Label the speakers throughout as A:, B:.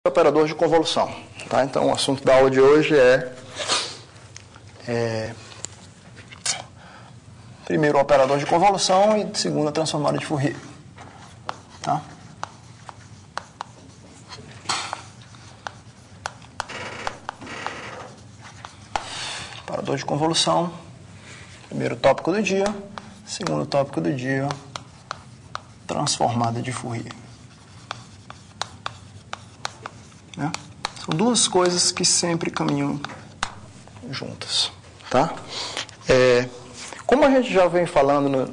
A: Operador de convolução, tá? Então o assunto da aula de hoje primeiro o operador de convolução e segundo a transformada de Fourier, tá? Operador de convolução, primeiro tópico do dia, segundo tópico do dia, transformada de Fourier, né? São duas coisas que sempre caminham juntas, tá? Como a gente já vem falando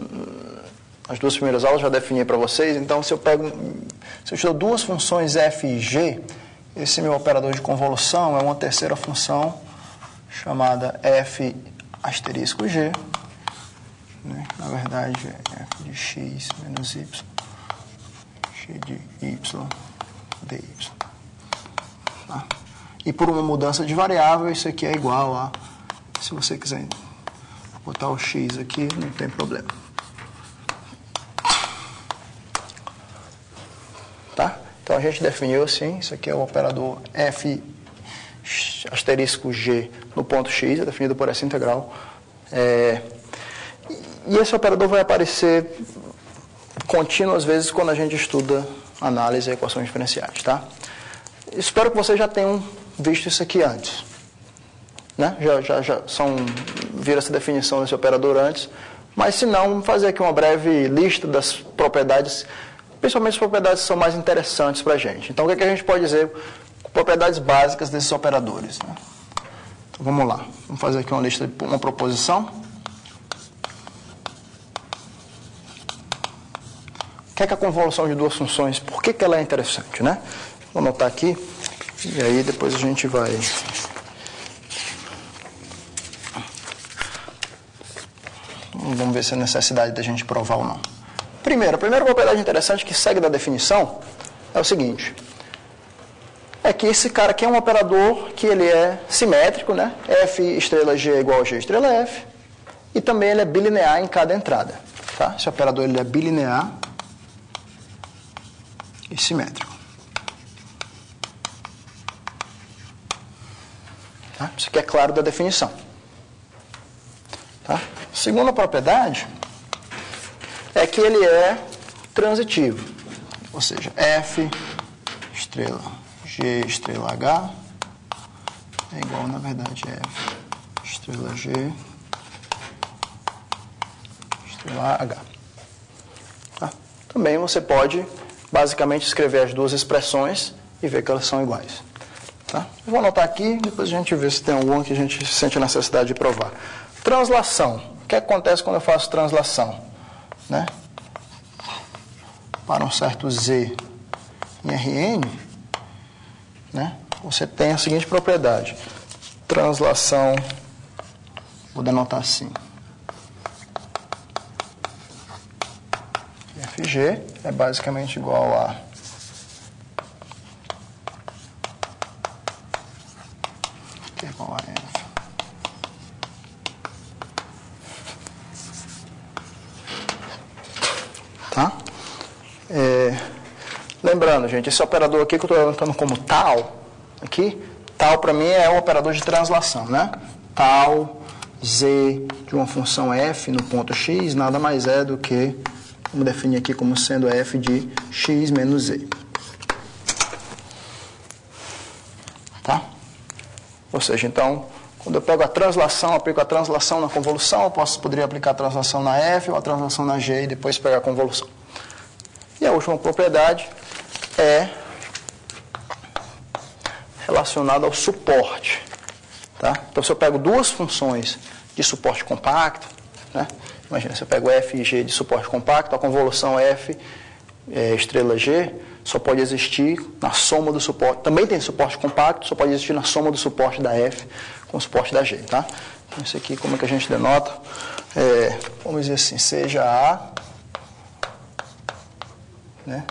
A: nas duas primeiras aulas, já defini para vocês, então se eu te dou duas funções f e g, esse meu operador de convolução é uma terceira função chamada f asterisco g, né? Na verdade é f de x menos y, g de y, dy. Tá? E por uma mudança de variável, isso aqui é igual a, se você quiser botar o x aqui, não tem problema. Tá? Então a gente definiu assim, isso aqui é o operador f asterisco g no ponto x, é definido por essa integral. E esse operador vai aparecer contínuo às vezes quando a gente estuda análise e equações diferenciais, tá? Espero que vocês já tenham visto isso aqui antes, né? Viram essa definição desse operador antes, mas se não, vamos fazer aqui uma breve lista das propriedades, principalmente as propriedades que são mais interessantes para a gente. Então, o que a gente pode dizer? Propriedades básicas desses operadores, né? Então, vamos lá. Vamos fazer aqui uma lista, uma proposição. O que é a convolução de duas funções? Por que ela é interessante, né? Vou anotar aqui, e aí depois a gente vai... Vamos ver se é necessidade da gente provar ou não. Primeiro, a primeira propriedade interessante que segue da definição é o seguinte. É que esse cara aqui é um operador que ele é simétrico, né? F estrela G é igual a G estrela F. E também ele é bilinear em cada entrada. Tá? Esse operador ele é bilinear e simétrico. Tá? Isso aqui é claro da definição. Tá? Segunda propriedade é que ele é transitivo. Ou seja, F estrela G estrela H é igual, na verdade, F estrela G estrela H. Tá? Também você pode, basicamente, escrever as duas expressões e ver que elas são iguais. Tá? Eu vou anotar aqui, depois a gente vê se tem alguma que a gente sente a necessidade de provar. Translação. O que acontece quando eu faço translação? Né? Para um certo z em Rn, né? Você tem a seguinte propriedade. Translação, vou denotar assim. Fg é basicamente igual a F. Tá? Lembrando, gente, esse operador aqui que eu estou levantando como tal, aqui, tal para mim é o operador de translação, né? Tal z de uma função f no ponto x nada mais é do que, vamos definir aqui como sendo f de x menos z. Tá? Ou seja, então, quando eu pego a translação, aplico a translação na convolução, eu poderia aplicar a translação na f ou a translação na g e depois pegar a convolução. E a última propriedade é relacionada ao suporte. Tá? Então, se eu pego duas funções de suporte compacto, né? Imagina, se eu pego f e g de suporte compacto, a convolução f estrela g só pode existir na soma do suporte. Também tem suporte compacto, só pode existir na soma do suporte da f com o suporte da g. Tá? Então, isso aqui, como é que a gente denota? Vamos dizer assim, seja A, né?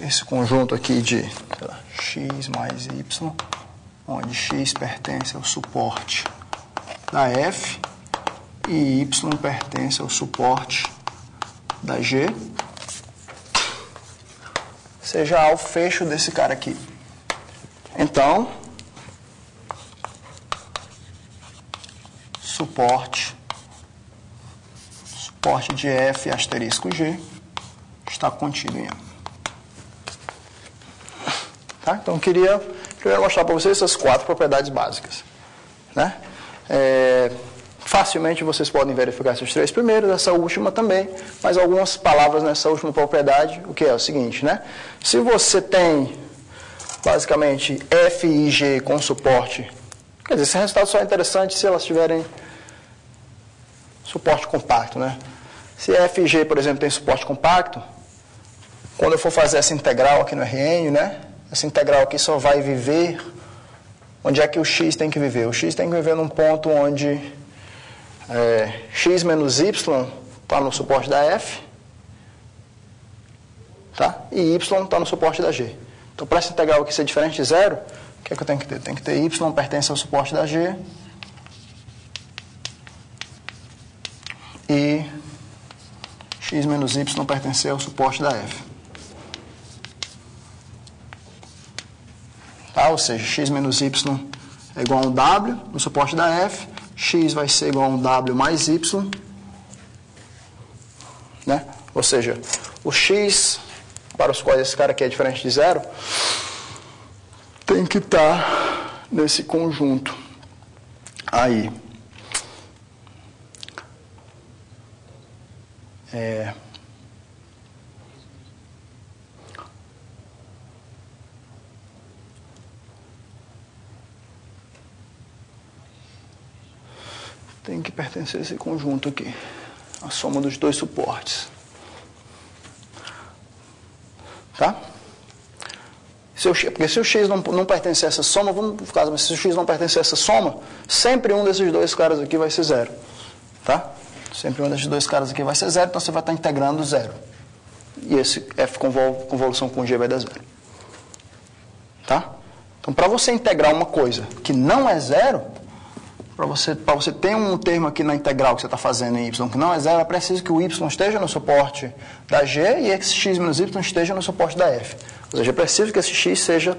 A: Esse conjunto aqui de x mais y, onde x pertence ao suporte da f e y pertence ao suporte da g, seja A o fecho desse cara aqui. Então, suporte de F asterisco G está contido em A. Tá? Então, eu queria primeiro mostrar para vocês essas 4 propriedades básicas. Né? Facilmente vocês podem verificar esses 3 primeiros, essa última também, mas algumas palavras nessa última propriedade, o que é o seguinte, né? Se você tem, basicamente, F e G com suporte, quer dizer, esse resultado só é interessante se elas tiverem suporte compacto, né? Se F e G, por exemplo, tem suporte compacto, quando eu for fazer essa integral aqui no Rn, né? Essa integral aqui só vai viver, onde é que o x tem que viver? O x tem que viver num ponto onde x menos y está no suporte da F, tá? E y está no suporte da G. Então, para essa integral aqui ser diferente de zero, o que é que eu tenho que ter? Tem que ter y pertence ao suporte da G e x menos y pertencer ao suporte da F. Tá? Ou seja, x menos y é igual a um W no suporte da F, x vai ser igual a um W mais y, né? Ou seja, o x, para os quais esse cara aqui é diferente de zero, tem que estar nesse conjunto aí. Tem que pertencer a esse conjunto aqui, a soma dos 2 suportes. Tá? Porque se o x não pertencer a essa soma, vamos ficar, mas se o x não pertencer a essa soma, sempre um desses 2 caras aqui vai ser zero. Tá? Sempre um desses 2 caras aqui vai ser zero, então você vai estar integrando zero. E esse f convolução com g vai dar zero. Tá? Então, para você integrar uma coisa que não é zero, para você ter um termo aqui na integral que você está fazendo em y que não é zero, é preciso que o y esteja no suporte da g e esse x menos y esteja no suporte da f. Ou seja, é preciso que esse x seja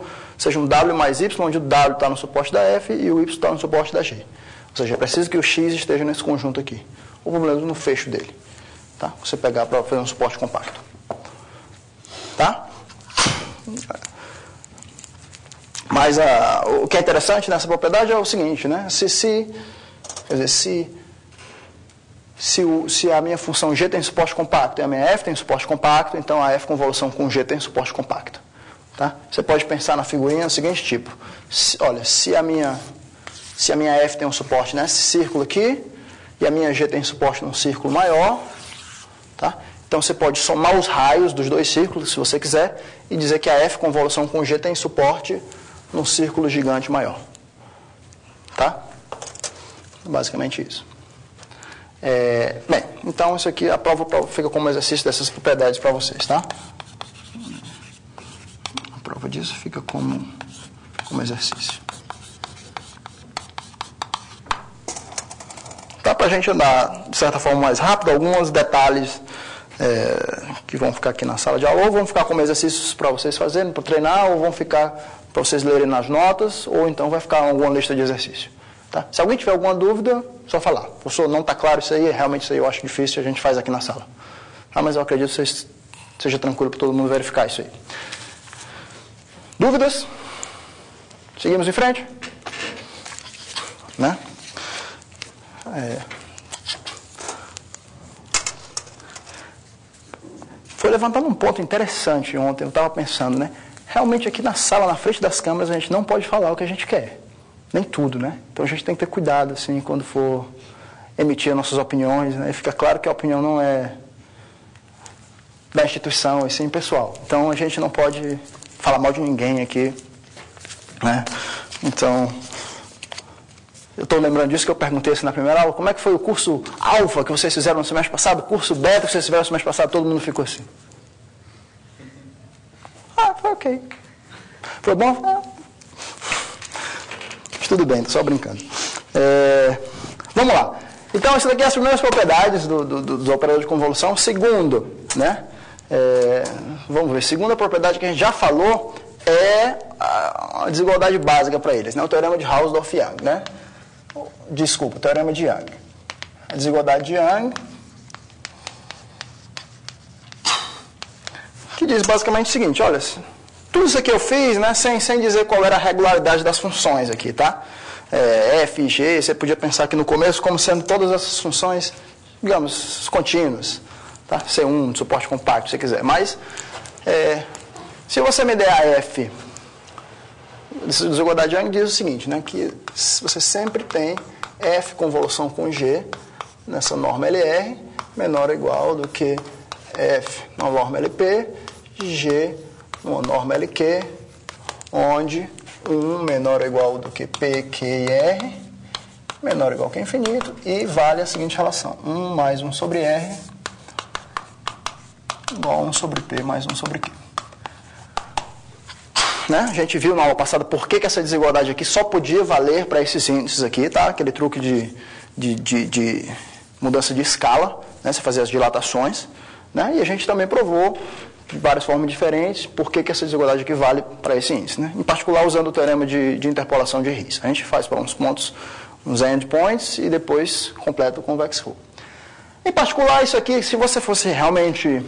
A: um w mais y, onde o w está no suporte da f e o y está no suporte da g. Ou seja, é preciso que o x esteja nesse conjunto aqui. Ou pelo menos no fecho dele. Tá? Você pegar para fazer um suporte compacto. Tá? Mas o que é interessante nessa propriedade é o seguinte, né? Se a minha função g tem suporte compacto e a minha f tem suporte compacto, então a f convolução com g tem suporte compacto. Tá? Você pode pensar na figurinha do seguinte tipo. Olha, se a minha f tem um suporte nesse círculo aqui e a minha g tem suporte num círculo maior, tá? Então você pode somar os raios dos 2 círculos, se você quiser, e dizer que a f convolução com g tem suporte num círculo gigante maior. Tá? Basicamente isso. Bem, então isso aqui, a prova fica como exercício dessas propriedades para vocês, tá? A prova disso fica como exercício. Tá? Para a gente andar, de certa forma, mais rápido, alguns detalhes que vão ficar aqui na sala de aula, ou vão ficar como exercícios para vocês fazerem, para treinar, ou vão ficar para vocês lerem nas notas, ou então vai ficar alguma lista de exercício. Tá? Se alguém tiver alguma dúvida, só falar. Professor, não está claro isso aí, realmente isso aí eu acho difícil, a gente faz aqui na sala. Tá? Mas eu acredito que seja tranquilo para todo mundo verificar isso aí. Dúvidas? Seguimos em frente? Né? Foi levantado um ponto interessante ontem, eu estava pensando, né? Realmente aqui na sala, na frente das câmeras, a gente não pode falar o que a gente quer. Nem tudo, né? Então a gente tem que ter cuidado, assim, quando for emitir nossas opiniões, né? E fica claro que a opinião não é da instituição, e sim pessoal. Então a gente não pode falar mal de ninguém aqui, né? Então, eu estou lembrando disso que eu perguntei assim na primeira aula, como é que foi o curso alfa que vocês fizeram no semestre passado, o curso beta que vocês fizeram no semestre passado, todo mundo ficou assim. Foi ok. Foi bom? Tudo bem, estou só brincando. Vamos lá. Então, essas daqui são as primeiras propriedades dos operadores de convolução. Segundo, né? Vamos ver. Segunda propriedade que a gente já falou é a desigualdade básica para eles, né? O teorema de Hausdorff-Young, né? Desculpa, o teorema de Young. A desigualdade de Young, que diz basicamente o seguinte, olha, tudo isso aqui eu fiz, né, sem dizer qual era a regularidade das funções aqui, tá? F e G, você podia pensar aqui no começo como sendo todas essas funções, digamos, contínuas, tá? C1, de suporte compacto, se você quiser. Mas, se você me der a F, a desigualdade de Young diz o seguinte, né, que você sempre tem F convolução com G nessa norma LR menor ou igual do que F na norma LP, G numa norma LQ, onde 1 menor ou igual do que P, Q e R, menor ou igual que infinito, e vale a seguinte relação, 1 mais 1 sobre R, igual a 1 sobre P mais 1 sobre Q. Né? A gente viu na aula passada por que essa desigualdade aqui só podia valer para esses índices aqui, tá? Aquele truque de mudança de escala, né? Você fazer as dilatações, né? E a gente também provou de várias formas diferentes por que essa desigualdade aqui vale para esse índice, né? Em particular usando o teorema de interpolação de Riesz. A gente faz para uns pontos, uns endpoints e depois completa o convex hull. Em particular isso aqui, se você fosse realmente,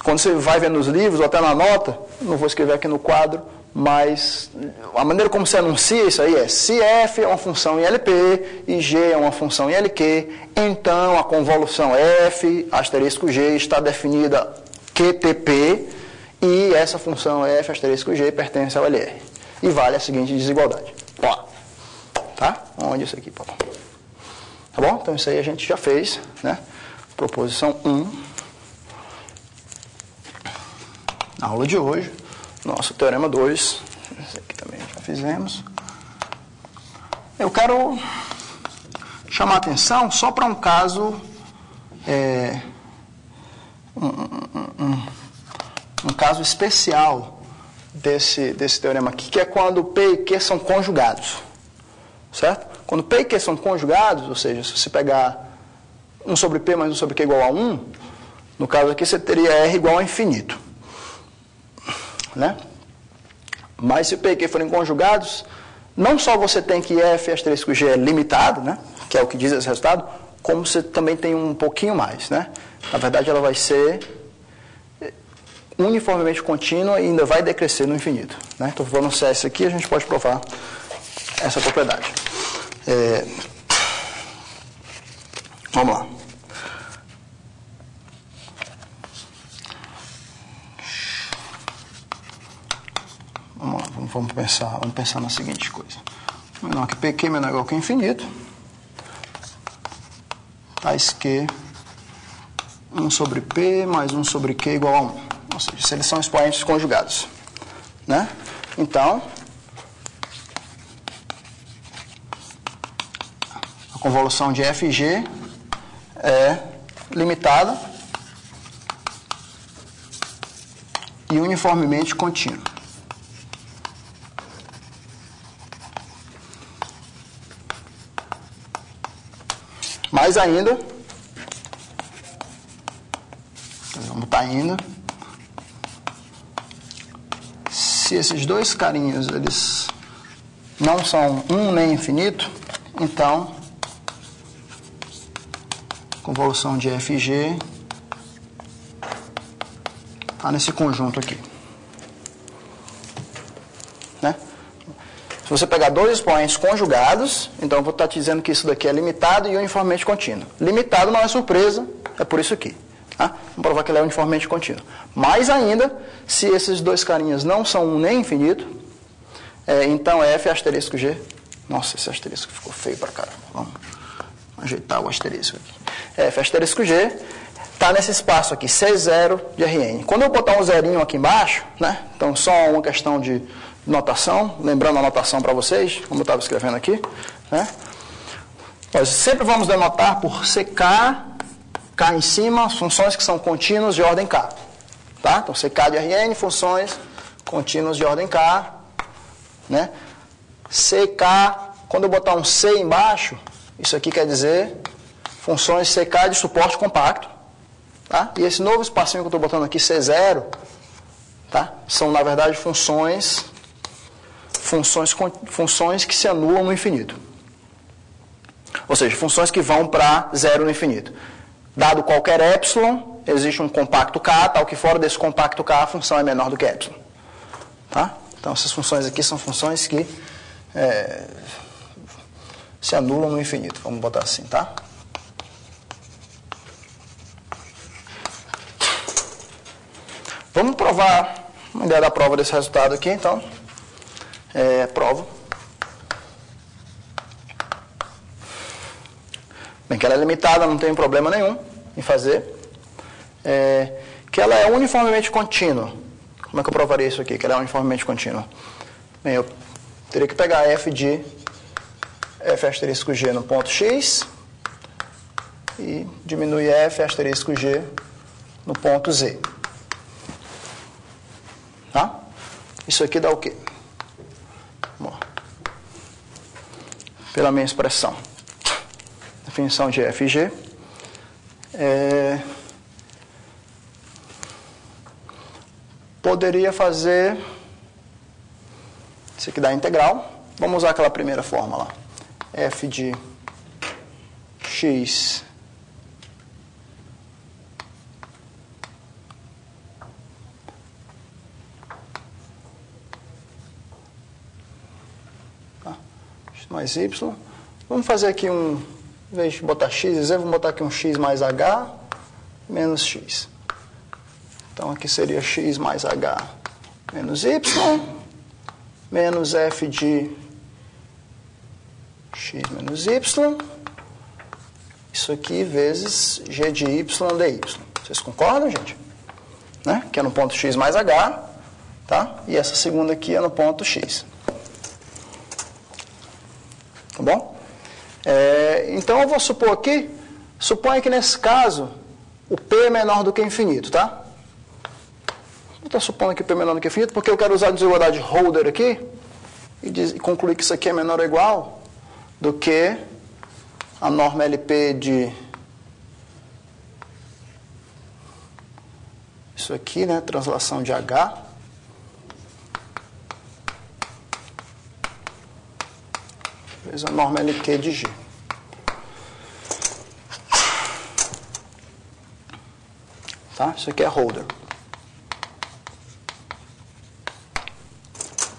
A: quando você vai ver nos livros ou até na nota, não vou escrever aqui no quadro, mas a maneira como você anuncia isso aí é: se f é uma função em LP e g é uma função em LQ, então a convolução f asterisco g está definida QTP e essa função f asterisco g pertence ao LR. E vale a seguinte desigualdade. Ó, tá? Onde isso aqui, pô? Tá bom? Então isso aí a gente já fez, né? Proposição 1. Na aula de hoje, nosso teorema 2, esse aqui também já fizemos. Eu quero chamar a atenção só para um caso, um caso especial desse teorema aqui, que é quando P e Q são conjugados, certo? Quando P e Q são conjugados, ou seja, se você pegar 1 sobre P mais 1 sobre Q igual a 1, no caso aqui você teria R igual a infinito. Né? Mas se o P e Q forem conjugados, não só você tem que F asterisco G é limitado, né? Que é o que diz esse resultado, como você também tem um pouquinho mais. Né? Na verdade, ela vai ser uniformemente contínua e ainda vai decrescer no infinito. Né? Então, vou anunciar isso aqui, a gente pode provar essa propriedade. Vamos lá. Vamos pensar na seguinte coisa. Menor que PQ menor ou igual que infinito, tais que 1 sobre P mais 1 sobre Q igual a 1. Ou seja, se eles são expoentes conjugados. Né? Então, a convolução de F e G é limitada e uniformemente contínua. Mais ainda, vamos botar ainda, se esses dois carinhos eles não são 1 nem infinito, então a convolução de F e G está nesse conjunto aqui. Né? Se você pegar dois expoentes conjugados, então eu vou estar te dizendo que isso daqui é limitado e uniformemente contínuo. Limitado não é surpresa, é por isso aqui. Tá? Vamos provar que ele é uniformemente contínuo. Mais ainda, se esses dois carinhas não são 1 nem infinito, então F asterisco G. Nossa, esse asterisco ficou feio pra caramba. Vamos ajeitar o asterisco aqui. F asterisco G está nesse espaço aqui, C0 de Rn. Quando eu botar um zerinho aqui embaixo, né? Então só uma questão de notação, lembrando a notação para vocês, como eu estava escrevendo aqui, né? Nós sempre vamos denotar por CK, K em cima, funções que são contínuas de ordem K. Tá? Então, CK de Rn, funções contínuas de ordem K. Né? CK, quando eu botar um C embaixo, isso aqui quer dizer funções CK de suporte compacto. Tá? E esse novo espacinho que eu estou botando aqui, C0, Tá? São, na verdade, funções que se anulam no infinito. Ou seja, funções que vão para zero no infinito. Dado qualquer epsilon, existe um compacto K, tal que fora desse compacto K a função é menor do que epsilon. Tá? Então, essas funções aqui são funções que se anulam no infinito. Vamos botar assim, tá? Vamos provar uma ideia da prova desse resultado aqui, então. Prova. Bem, que ela é limitada, não tem problema nenhum em fazer. Que ela é uniformemente contínua. Como é que eu provaria isso aqui, que ela é uniformemente contínua? Bem, eu teria que pegar f de f asterisco g no ponto x e diminuir f asterisco g no ponto z. Tá? Isso aqui dá o quê? Bom, pela minha expressão, definição de f e g, poderia fazer isso aqui dá integral. Vamos usar aquela primeira forma lá. F de x x mais y. Vamos fazer aqui em vez de botar x e z, vamos botar aqui um x mais h menos x. Então aqui seria x mais h menos y menos f de x menos y, isso aqui vezes g de y dy. Vocês concordam, gente? Né? Que é no ponto x mais h, tá? E essa segunda aqui é no ponto x. Tá bom? Então eu vou supor aqui, suponha que nesse caso o p é menor do que infinito, tá? Eu estou supondo que p é menor do que infinito porque eu quero usar a desigualdade Holder aqui e concluir que isso aqui é menor ou igual do que a norma LP de isso aqui, né, translação de H vezes a norma LQ de G. Tá? Isso aqui é Holder.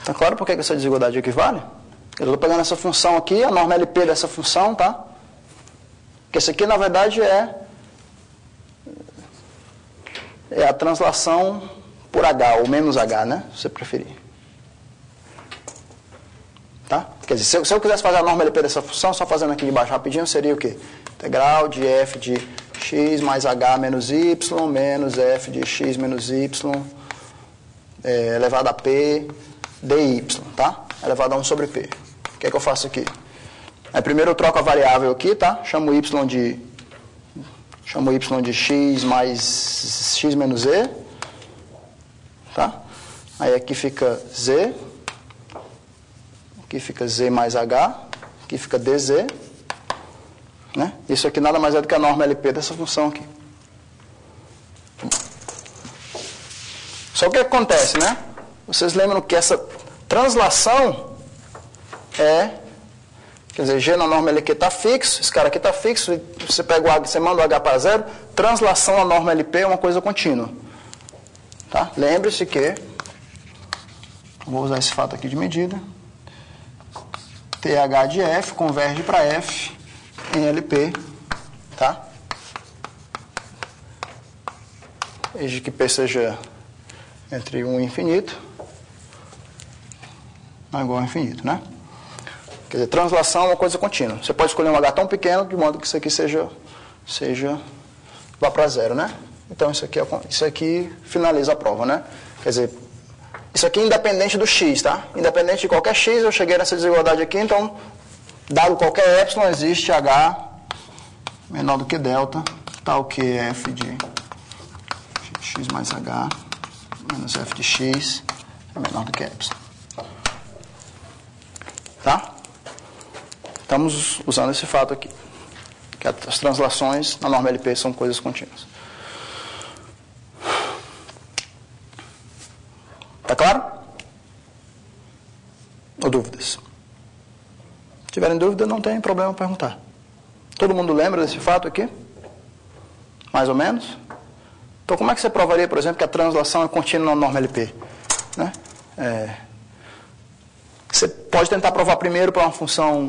A: Tá claro por que essa desigualdade equivale? Eu estou pegando essa função aqui, a norma LP dessa função, tá? Que essa aqui, na verdade, é a translação por H, ou menos H, né? Se você preferir. Tá? Quer dizer, se eu quisesse fazer a norma LP dessa função, só fazendo aqui de baixo rapidinho, seria o quê? Integral de f de x mais h menos y, menos f de x menos y, elevado a p, dy, tá? Elevado a 1 sobre p. O que é que eu faço aqui? Primeiro eu troco a variável aqui, tá? Chamo y de x mais x menos z, tá? Aí aqui fica z, aqui fica z mais h, aqui fica dz, né? Isso aqui nada mais é do que a norma LP dessa função aqui. Só que o que acontece, né? Vocês lembram que essa translação quer dizer, G na norma LQ está fixo, esse cara aqui está fixo, você pega o H, você manda o H para zero, translação na norma LP é uma coisa contínua. Tá? Lembre-se que, vou usar esse fato aqui de medida, TH de F converge para F em LP, tá? Desde que P seja entre 1 e infinito, não é igual a infinito, né? Quer dizer, translação é uma coisa contínua. Você pode escolher um H tão pequeno de modo que isso aqui vá para zero, né? Então isso aqui finaliza a prova, né? Quer dizer, isso aqui é independente do x, tá? Independente de qualquer x, eu cheguei nessa desigualdade aqui, então, dado qualquer epsilon, existe H menor do que delta, tal que f de x mais H menos f de x é menor do que epsilon. Tá? Estamos usando esse fato aqui, que as translações na norma LP são coisas contínuas. Ou dúvidas? Se tiverem dúvida, não tem problema perguntar. Todo mundo lembra desse fato aqui? Mais ou menos? Então, como é que você provaria, por exemplo, que a translação é contínua na norma LP? Né? Você pode tentar provar primeiro para uma função...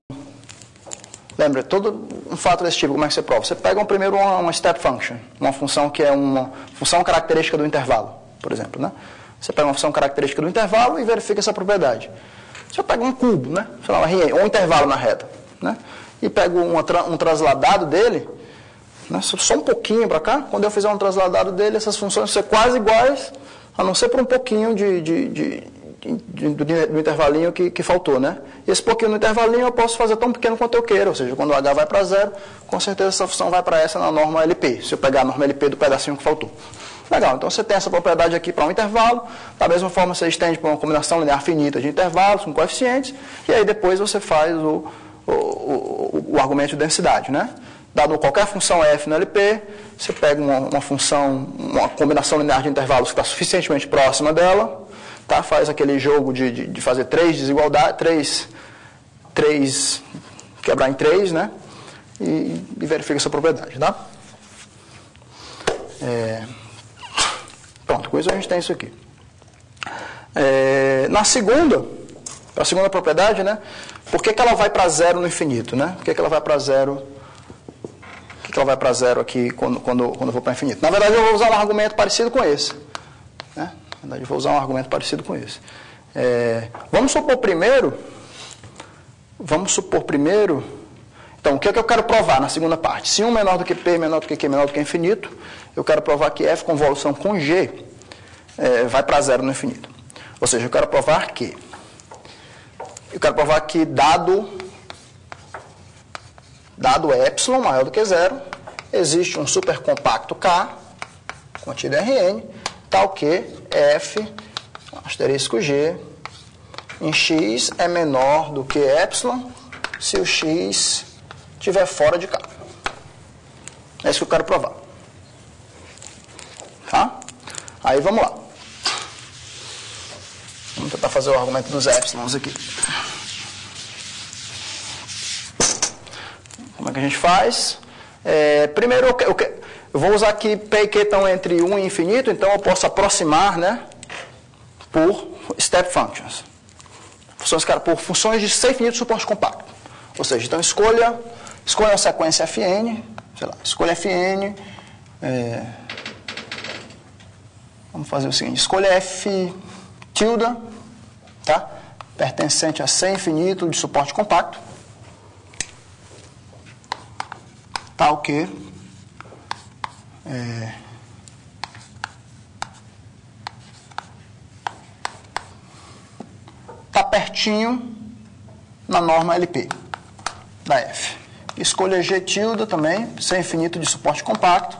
A: Lembra, todo um fato desse tipo, como é que você prova? Você pega primeiro uma step function, uma função que é uma função característica do intervalo, por exemplo. Né? Você pega uma função característica do intervalo e verifica essa propriedade. Você pega um cubo, né? Sei lá, ou um intervalo na reta, né? E pega um transladado dele, né? Só um pouquinho para cá. Quando eu fizer um transladado dele, essas funções vão ser quase iguais, a não ser por um pouquinho do intervalinho que faltou, né? E esse pouquinho do intervalinho eu posso fazer tão pequeno quanto eu queira, ou seja, quando o H vai para zero, com certeza essa função vai para essa na norma LP, se eu pegar a norma LP do pedacinho que faltou. Legal, então você tem essa propriedade aqui para um intervalo, da mesma forma você estende para uma combinação linear finita de intervalos com coeficientes, e aí depois você faz o argumento de densidade, né? Dado qualquer função f no LP, você pega uma função, uma combinação linear de intervalos que está suficientemente próxima dela, tá? Faz aquele jogo de fazer três desigualdades, três quebrar em três, né? E verifica essa propriedade, tá? Pronto, com isso a gente tem isso aqui. Na a segunda propriedade, né? Por que ela vai para zero no infinito, né? Por que ela vai para zero? Por que ela vai para zero aqui quando eu vou para infinito? Na verdade, eu vou usar um argumento parecido com esse. Né? Na verdade, eu vou usar um argumento parecido com esse. Vamos supor primeiro. Então, o que é que eu quero provar na segunda parte? Se 1 menor do que P, menor do que Q, menor do que infinito, eu quero provar que F convolução com G vai para zero no infinito. Ou seja, eu quero provar que dado epsilon maior do que zero, existe um supercompacto K, contido em Rn, tal que F, asterisco G, em X é menor do que epsilon, se o X estiver fora de K. É isso que eu quero provar. Tá? Aí vamos lá. Vamos tentar fazer o argumento dos epsilons aqui. Como é que a gente faz? Primeiro, eu vou usar aqui P e Q estão entre 1 e infinito, então eu posso aproximar, né, por step functions. Por funções de C infinito suporte compacto. Ou seja, então escolha a sequência Fn, sei lá, escolha Fn, vamos fazer o seguinte, escolha F tilde, tá? Pertencente a C infinito de suporte compacto, tal que está pertinho na norma LP da F. Escolha G tilde também, C infinito de suporte compacto,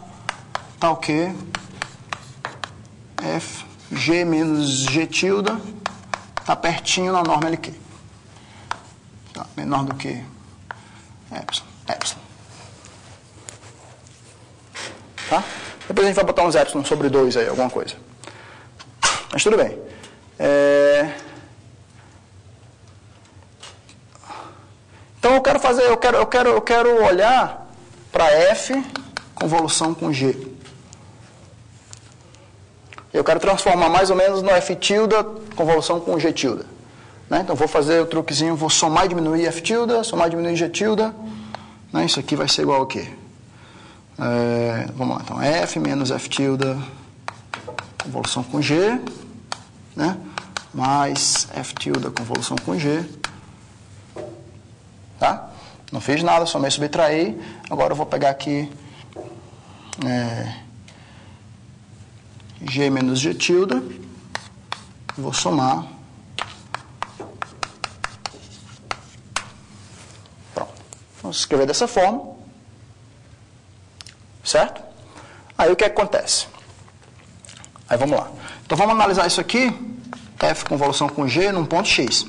A: tal que F, G menos G tilde está pertinho na norma LQ. Tá, menor do que epsilon. Tá? Depois a gente vai botar uns epsilon sobre 2 aí, alguma coisa. Mas tudo bem. Então eu quero olhar para F convolução com G. Eu quero transformar mais ou menos no F tilde convolução com G tilde. Né? Então vou fazer o truquezinho, vou somar e diminuir F tilde, somar e diminuir G tilde. Né? Isso aqui vai ser igual ao quê? Vamos lá, então F menos F tilde convolução com G, né? Mais F tilde convolução com G. Tá? Não fiz nada, somei e subtraí. Agora eu vou pegar aqui G menos G tilde. Vou somar. Pronto. Vamos escrever dessa forma. Certo? Aí o que acontece? Aí vamos lá. Então vamos analisar isso aqui. F convolução com G num ponto X.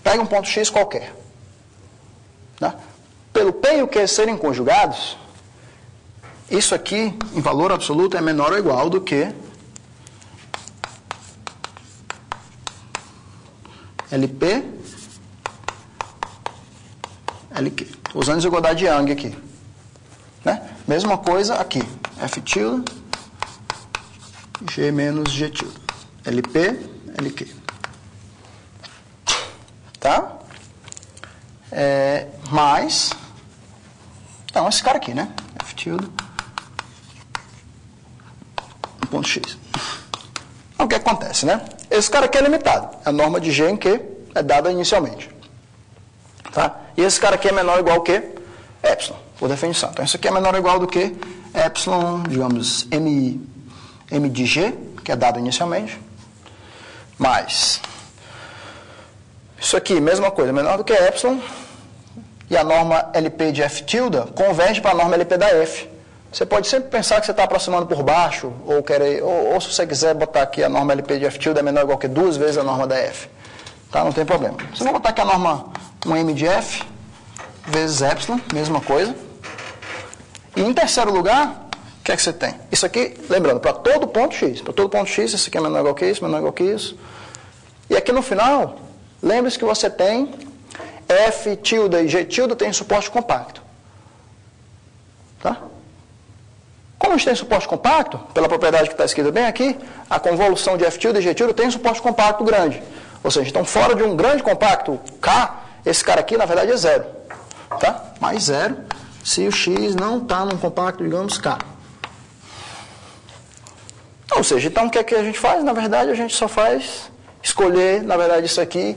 A: Pega um ponto X qualquer. Tá? Pelo P e o Q serem conjugados, isso aqui, em valor absoluto, é menor ou igual do que LP, LQ. Usando desigualdade de Young aqui. Né? Mesma coisa aqui. F tilde, G menos G tilde. LP, LQ. Tá? Mais... Então, esse cara aqui, né? F tilde, ponto X. Então, o que acontece, né? Esse cara aqui é limitado. A norma de G em Q é dada inicialmente. Tá? E esse cara aqui é menor ou igual que epsilon, por definição. Então, isso aqui é menor ou igual do que epsilon, digamos, M de G, que é dado inicialmente, mais isso aqui, mesma coisa, menor do que epsilon, e a norma LP de F tilde converge para a norma LP da F. Você pode sempre pensar que você está aproximando por baixo, ou se você quiser botar aqui a norma LP de F tilde é menor ou igual que 2 vezes a norma da F. Tá? Não tem problema. Você vai botar aqui a norma 1M de F vezes epsilon, mesma coisa. E em terceiro lugar, o que é que você tem? Isso aqui, lembrando, para todo ponto X. Para todo ponto X, isso aqui é menor ou igual que isso, menor ou igual que isso. E aqui no final, lembre-se que você tem F tilde e G tilde tem suporte compacto. Tá? Como a gente tem suporte compacto, pela propriedade que está escrita bem aqui, a convolução de F tilde e G tilde tem suporte compacto grande. Ou seja, então fora de um grande compacto K, esse cara aqui na verdade é zero. Tá? Mais zero se o X não está num compacto, digamos, K. Ou seja, então o que é que a gente faz? Na verdade, a gente só faz escolher, na verdade, isso aqui,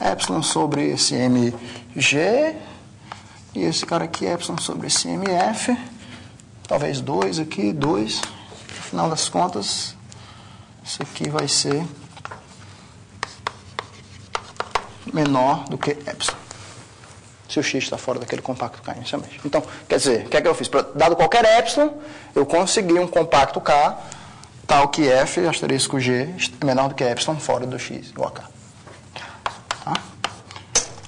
A: epsilon sobre esse MG, e esse cara aqui, epsilon sobre esse MF, talvez 2 aqui, 2. No final das contas, isso aqui vai ser menor do que epsilon, se o x está fora daquele compacto K inicialmente. Então, quer dizer, o que é que eu fiz? Dado qualquer epsilon, eu consegui um compacto K tal que f, asterisco g, é menor do que epsilon fora do x igual a K. Tá?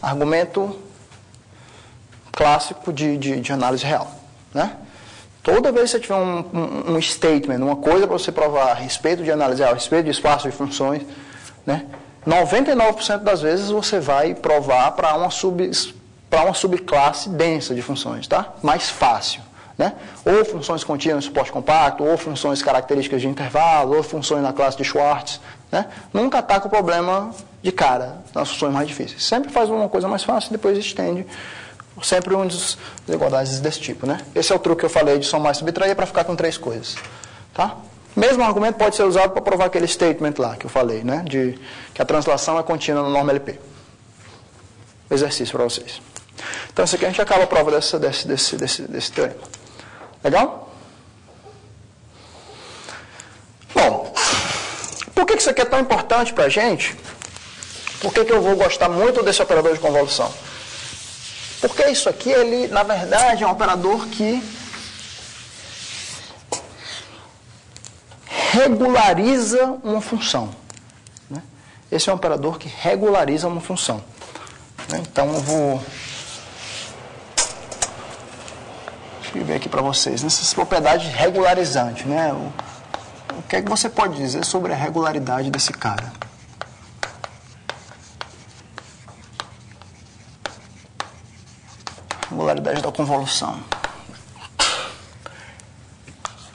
A: Argumento clássico de análise real. Né? Toda vez que você tiver um statement, uma coisa para você provar a respeito de análise real, a respeito de espaço de funções, né? 99% das vezes você vai provar para uma subclasse densa de funções, tá? Mais fácil, né? Ou funções contínuas em suporte compacto, ou funções características de intervalo, ou funções na classe de Schwartz, né? Nunca ataca o problema de cara nas funções mais difíceis. Sempre faz uma coisa mais fácil e depois estende. Sempre um dos desigualdades desse tipo, né? Esse é o truque que eu falei de somar e subtrair para ficar com 3 coisas, tá? Mesmo argumento pode ser usado para provar aquele statement lá que eu falei, né? De que a translação é contínua na norma LP. Exercício para vocês. Então, isso aqui a gente acaba a prova desse teorema. Legal? Bom, por que isso aqui é tão importante para a gente? Por que eu vou gostar muito desse operador de convolução? Porque isso aqui, ele, na verdade, é um operador que regulariza uma função. Né? Esse é um operador que regulariza uma função. Né? Então, eu vou escrever aqui para vocês. Nessas propriedades regularizantes, né? O que é que você pode dizer sobre a regularidade desse cara? Regularidade da convolução.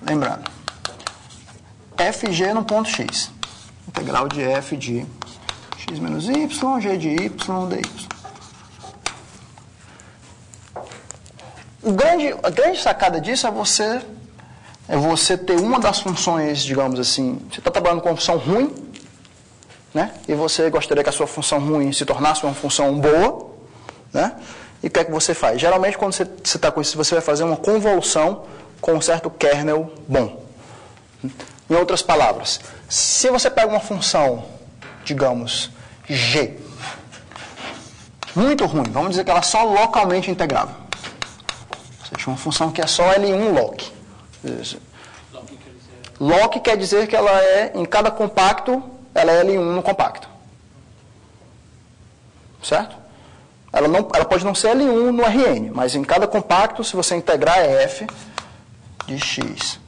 A: Lembrando, fg no ponto x. Integral de f de x menos y, g de y, dy. A grande sacada disso é você ter uma das funções, digamos assim, você está trabalhando com uma função ruim, né? E você gostaria que a sua função ruim se tornasse uma função boa, né? E o que é que você faz? Geralmente, quando você está com isso, você vai fazer uma convolução com um certo kernel bom. Em outras palavras, se você pega uma função, digamos, g, muito ruim, vamos dizer que ela é só localmente integrável. Você tinha uma função que é só L1 loc. Loc quer dizer que ela é, em cada compacto, ela é L1 no compacto. Certo? Ela pode não ser L1 no Rn, mas em cada compacto, se você integrar é f de x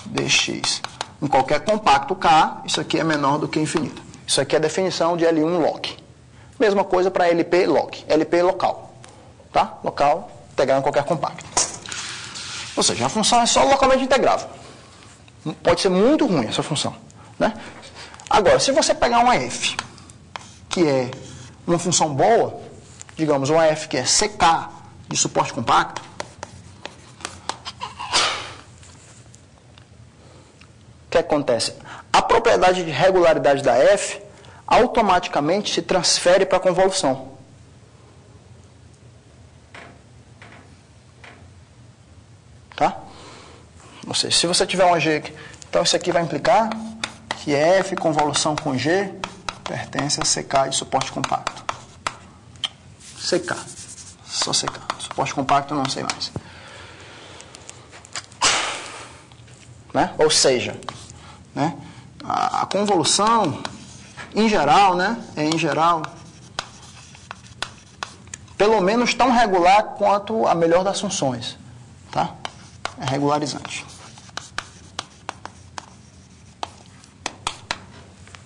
A: dx. Em qualquer compacto K, isso aqui é menor do que infinito. Isso aqui é a definição de L1 loc. Mesma coisa para LP log, LP local. Tá? Local, integral em qualquer compacto. Ou seja, a função é só localmente integrável. Pode ser muito ruim essa função. Né? Agora, se você pegar uma f, que é uma função boa, digamos uma f que é CK de suporte compacto, o que acontece? A propriedade de regularidade da f automaticamente se transfere para a convolução. Tá? Ou seja, se você tiver uma G, então isso aqui vai implicar que F convolução com G pertence a CK de suporte compacto. CK. Só CK. Suporte compacto eu não sei mais. Né? Ou seja, né, a convolução, em geral, né, pelo menos tão regular quanto a melhor das funções. Tá? É regularizante.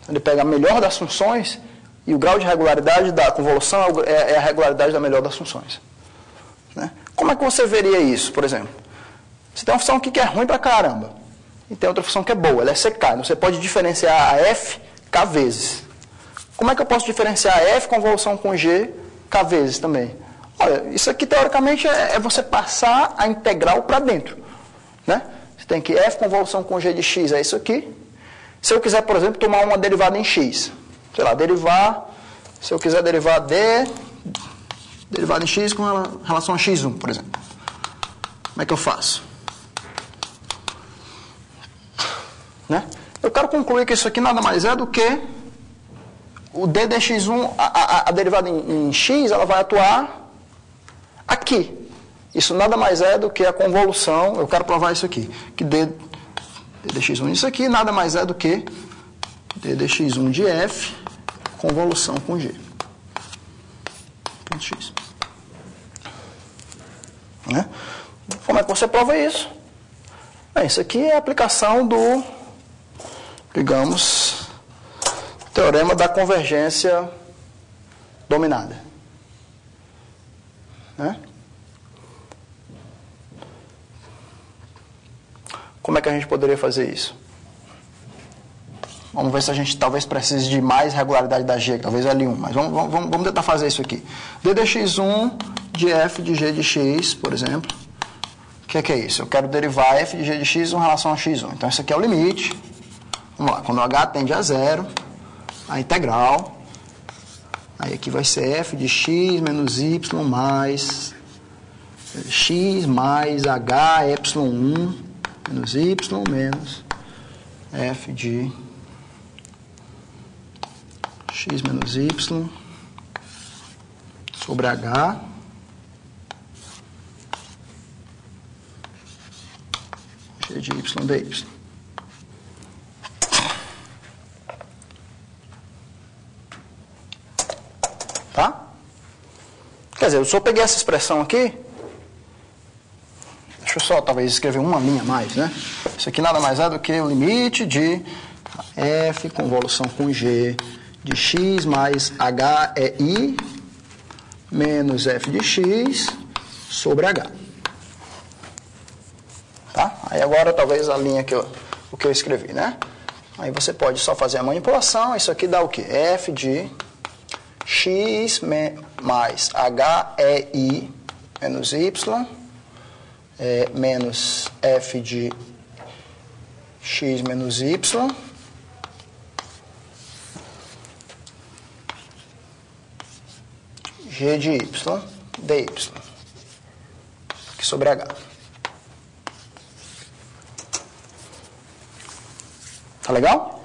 A: Ele pega a melhor das funções e o grau de regularidade da convolução é a regularidade da melhor das funções. Né? Como é que você veria isso, por exemplo? Você tem uma função aqui que é ruim pra caramba e tem outra função que é boa, ela é CK. Então você pode diferenciar a F K vezes. Como é que eu posso diferenciar a F convolução com G K vezes também? Olha, isso aqui teoricamente é você passar a integral para dentro. Né? Você tem que F convolução com G de X é isso aqui. Se eu quiser, por exemplo, tomar uma derivada em X, sei lá, se eu quiser derivar derivada em X com relação a X1, por exemplo. Como é que eu faço? Né? Eu quero concluir que isso aqui nada mais é do que o d de x1, a derivada em x, ela vai atuar aqui. Isso nada mais é do que a convolução, eu quero provar isso aqui, que d de x1, isso aqui nada mais é do que d de x1 de f, convolução com g. Ponto x. Né? Como é que você prova isso? Bem, isso aqui é a aplicação do, digamos, teorema da convergência dominada. Né? Como é que a gente poderia fazer isso? Vamos ver se a gente talvez precise de mais regularidade da G, talvez L1, mas vamos tentar fazer isso aqui. D de x1 de f de g de x, por exemplo. O que é isso? Eu quero derivar f de g de x em relação a x1. Então, isso aqui é o limite. Vamos lá, quando o h tende a zero, a integral. Aí aqui vai ser f de x menos y mais x mais h y1 menos y menos f de x menos y sobre h g de y dy. Tá? Quer dizer, eu só peguei essa expressão aqui. Deixa eu só talvez escrever uma linha a mais, né? Isso aqui nada mais é do que o limite de f convolução com g de x mais h é i menos f de x sobre h. Tá? Aí agora talvez a linha o que eu escrevi, né? Aí você pode só fazer a manipulação. Isso aqui dá o quê? F de x mais h é i menos y menos f de x menos y g de y dy aqui sobre h. Tá legal?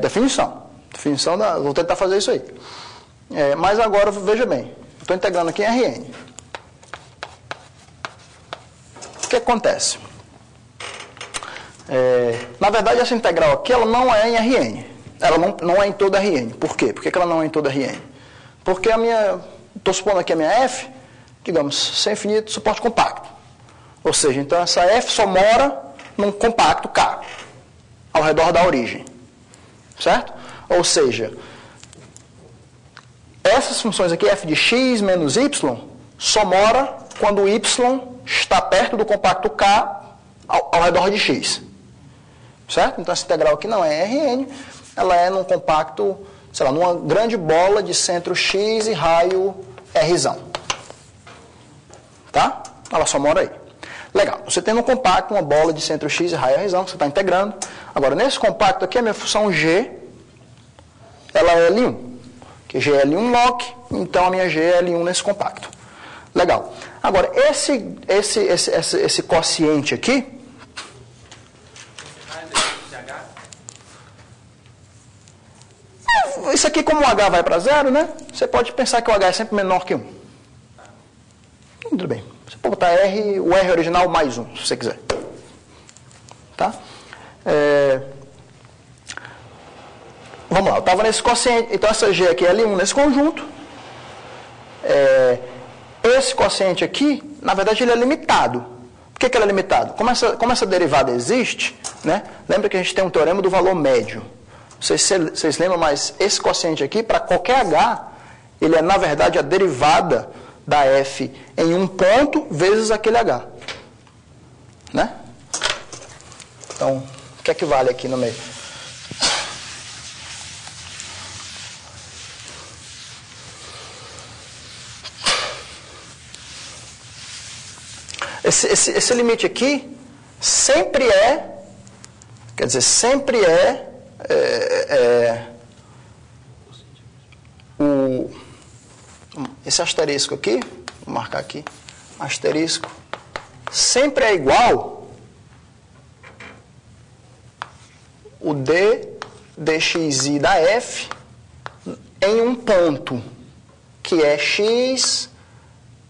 A: Definição vou tentar fazer isso aí. Mas agora veja bem, estou integrando aqui em Rn. O que acontece? Na verdade, essa integral aqui ela não é em Rn. Ela não é em toda Rn. Por quê? Por que ela não é em toda Rn? Porque estou supondo aqui a minha f, digamos, sem infinito suporte compacto. Ou seja, então essa f só mora num compacto K, ao redor da origem. Certo? Ou seja, essas funções aqui, f de x menos y, só mora quando o y está perto do compacto K ao redor de x. Certo? Então essa integral aqui não é Rn, ela é num compacto, sei lá, numa grande bola de centro x e raio Rzão. Tá? Ela só mora aí. Legal. Você tem no compacto uma bola de centro x e raio Rzão, que você está integrando. Agora, nesse compacto aqui, a minha função g, ela é L1. Que g é L1 log, então a minha g é L1 nesse compacto. Legal. Agora, esse quociente aqui, isso aqui, como o h vai para zero, né? Você pode pensar que o h é sempre menor que 1. Tudo bem. Você pode botar o R original mais 1, se você quiser. Tá? Vamos lá, eu estava nesse quociente. Então, essa G aqui é L1 nesse conjunto. Esse quociente aqui, na verdade, ele é limitado. Por que ele é limitado? Como essa derivada existe, né? Lembra que a gente tem um teorema do valor médio. Vocês lembram, mas esse quociente aqui, para qualquer H, ele é, na verdade, a derivada da F em um ponto vezes aquele H. Né? Então, o que é que vale aqui no meio? Esse limite aqui sempre quer dizer, sempre esse asterisco aqui, vou marcar aqui, asterisco, sempre é igual o dxi da f em um ponto, que é x,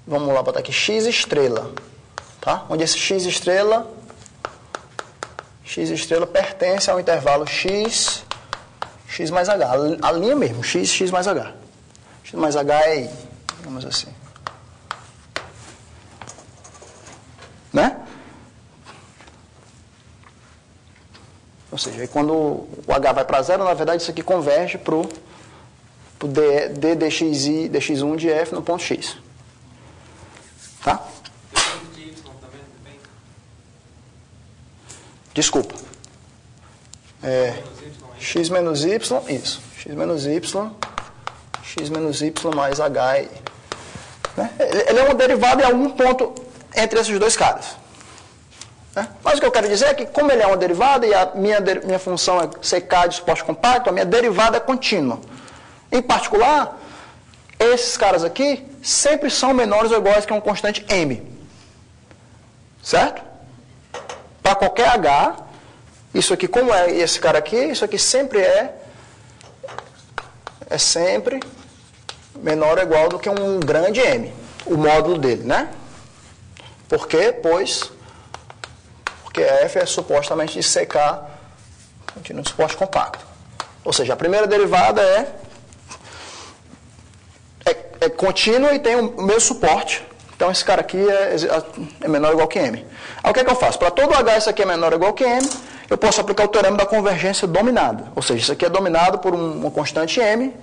A: vamos lá botar aqui, x estrela, tá? Onde esse x estrela pertence ao intervalo x mais h, a linha mesmo, x mais h. X mais h é i, digamos assim. Né? Ou seja, aí quando o h vai para zero, na verdade isso aqui converge para o dxi/dx1 de f no ponto x. Tá? Desculpa. X menos y, isso. X menos y mais h. Né? Ele é uma derivada em algum ponto entre esses dois caras. Né? Mas o que eu quero dizer é que, como ele é uma derivada e a minha função é ck de suporte compacto, a minha derivada é contínua. Em particular, esses caras aqui sempre são menores ou iguais que uma constante m. Certo? Para qualquer h, isso aqui, como é esse cara aqui, isso aqui sempre é sempre menor ou igual do que um grande m, o módulo dele, né? Por quê? Porque f é supostamente de ck contínuo de suporte compacto. Ou seja, a primeira derivada é contínua e tem o mesmo suporte. Então, esse cara aqui é menor ou igual que m. Aí, o que é que eu faço? Para todo h, isso aqui é menor ou igual que m, eu posso aplicar o teorema da convergência dominada. Ou seja, isso aqui é dominado por uma constante m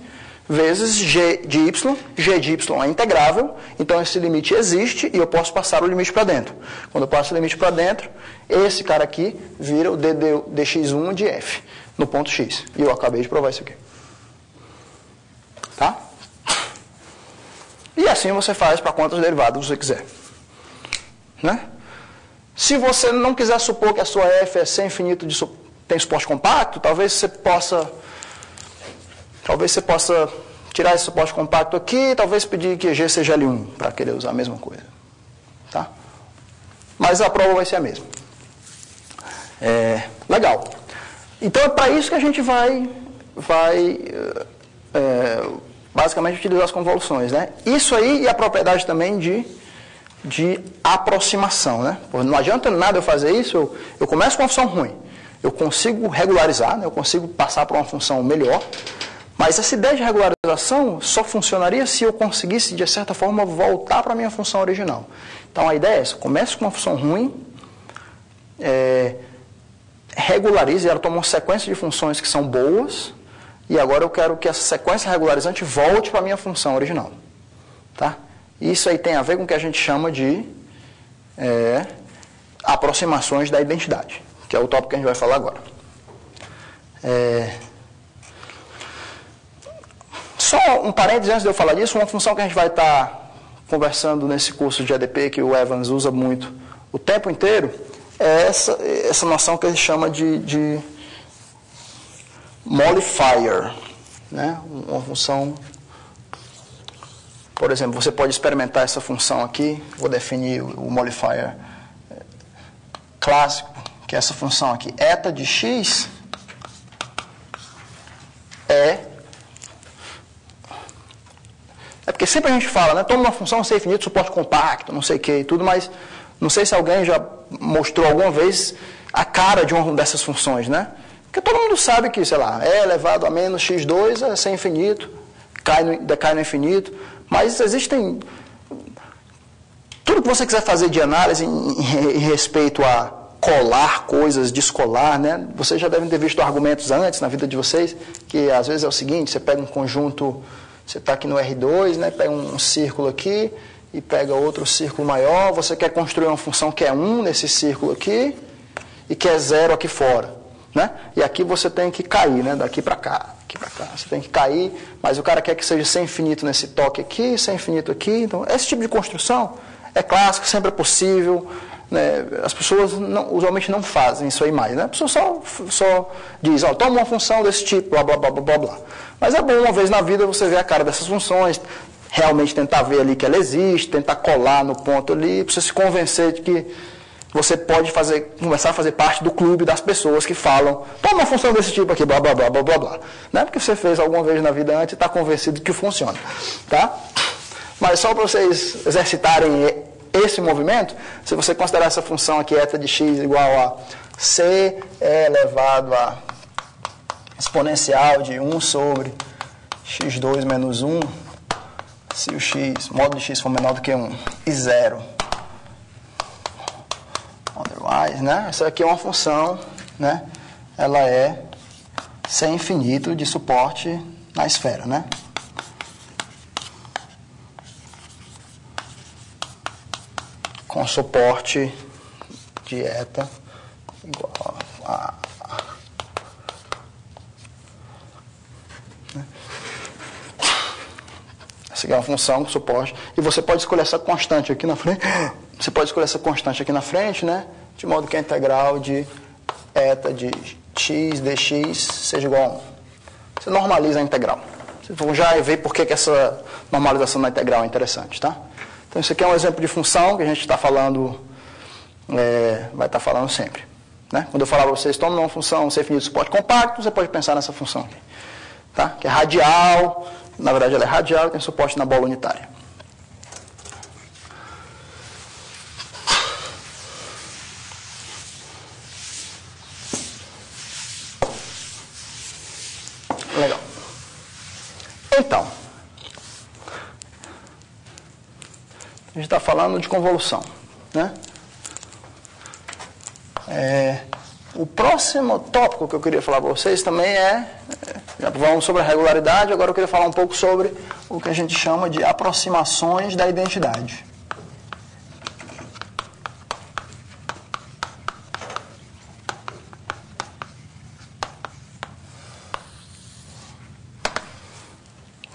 A: vezes g de y. G de y é integrável, então esse limite existe e eu posso passar o limite para dentro. Quando eu passo o limite para dentro, esse cara aqui vira o dx1 de f no ponto x. E eu acabei de provar isso aqui. Tá? E assim você faz para quantas derivadas você quiser. Né? Se você não quiser supor que a sua f é sem infinito tem suporte compacto, talvez você possa tirar esse suporte compacto aqui, talvez pedir que G seja L1, para querer usar a mesma coisa. Tá? Mas a prova vai ser a mesma. Legal. Então é para isso que a gente vai basicamente utilizar as convoluções. Né? Isso aí e a propriedade também de aproximação. Né? Não adianta nada eu fazer isso, eu começo com uma função ruim. Eu consigo regularizar, né? Eu consigo passar para uma função melhor. Mas essa ideia de regularização só funcionaria se eu conseguisse, de certa forma, voltar para a minha função original. Então, a ideia é essa. Começo com uma função ruim, regularize, ela toma uma sequência de funções que são boas, e agora eu quero que essa sequência regularizante volte para a minha função original. Tá? Isso aí tem a ver com o que a gente chama de aproximações da identidade, que é o tópico que a gente vai falar agora. Só um parênteses antes de eu falar disso, uma função que a gente vai estar conversando nesse curso de EDP, que o Evans usa muito o tempo inteiro, é essa noção que ele chama de modifier, né? Uma função, por exemplo, você pode experimentar essa função aqui, vou definir o modifier clássico, que é essa função aqui, eta de x é porque sempre a gente fala, né? Toma uma função C infinito, suporte compacto, não sei o que e tudo, mas não sei se alguém já mostrou alguma vez a cara de uma dessas funções, né? Porque todo mundo sabe que, sei lá, e elevado a menos x2 é C infinito, decai no infinito, mas existem... Tudo que você quiser fazer de análise em respeito a colar coisas, descolar, né? Vocês já devem ter visto argumentos antes na vida de vocês, que às vezes é o seguinte, você pega um conjunto... Você está aqui no R2, né, pega um círculo aqui e pega outro círculo maior. Você quer construir uma função que é 1 nesse círculo aqui e que é 0 aqui fora. Né? E aqui você tem que cair, né, daqui para cá, aqui para cá. Você tem que cair, mas o cara quer que seja sem infinito nesse toque aqui, sem infinito aqui. Então, esse tipo de construção é clássico, sempre é possível. Né? As pessoas usualmente não fazem isso aí mais. Né? A pessoa só diz, ó, toma uma função desse tipo, blá, blá, blá, blá, blá, blá. Mas é bom, uma vez na vida, você ver a cara dessas funções, realmente tentar ver ali que ela existe, tentar colar no ponto ali, para você se convencer de que você pode começar a fazer parte do clube das pessoas que falam, toma uma função desse tipo aqui, blá, blá, blá, blá, blá, blá. Não é porque você fez alguma vez na vida antes e está convencido que funciona. Tá? Mas só para vocês exercitarem esse movimento, se você considerar essa função aqui, eta de x igual a c elevado a exponencial de 1 sobre x2 menos 1, se o x, modo de x for menor do que 1, e 0. Otherwise, né? Essa aqui é uma função, né? Ela é sem infinito de suporte na esfera, né? Com suporte de eta igual a... Essa aqui é uma função com suporte. E você pode escolher essa constante aqui na frente. Você pode escolher essa constante aqui na frente, né? De modo que a integral de eta de x dx seja igual a 1. Você normaliza a integral. Vocês vão já ver por que essa normalização da integral é interessante, tá? Então, isso aqui é um exemplo de função que a gente está falando, vai estar falando sempre. Né? Quando eu falar para vocês, toma uma função C infinito de suporte compacto, você pode pensar nessa função aqui. Tá? Que é radial, na verdade ela é radial e tem suporte na bola unitária. Legal. Então, a gente está falando de convolução, né? O próximo tópico que eu queria falar para vocês também já falamos sobre a regularidade, agora eu queria falar um pouco sobre o que a gente chama de aproximações da identidade.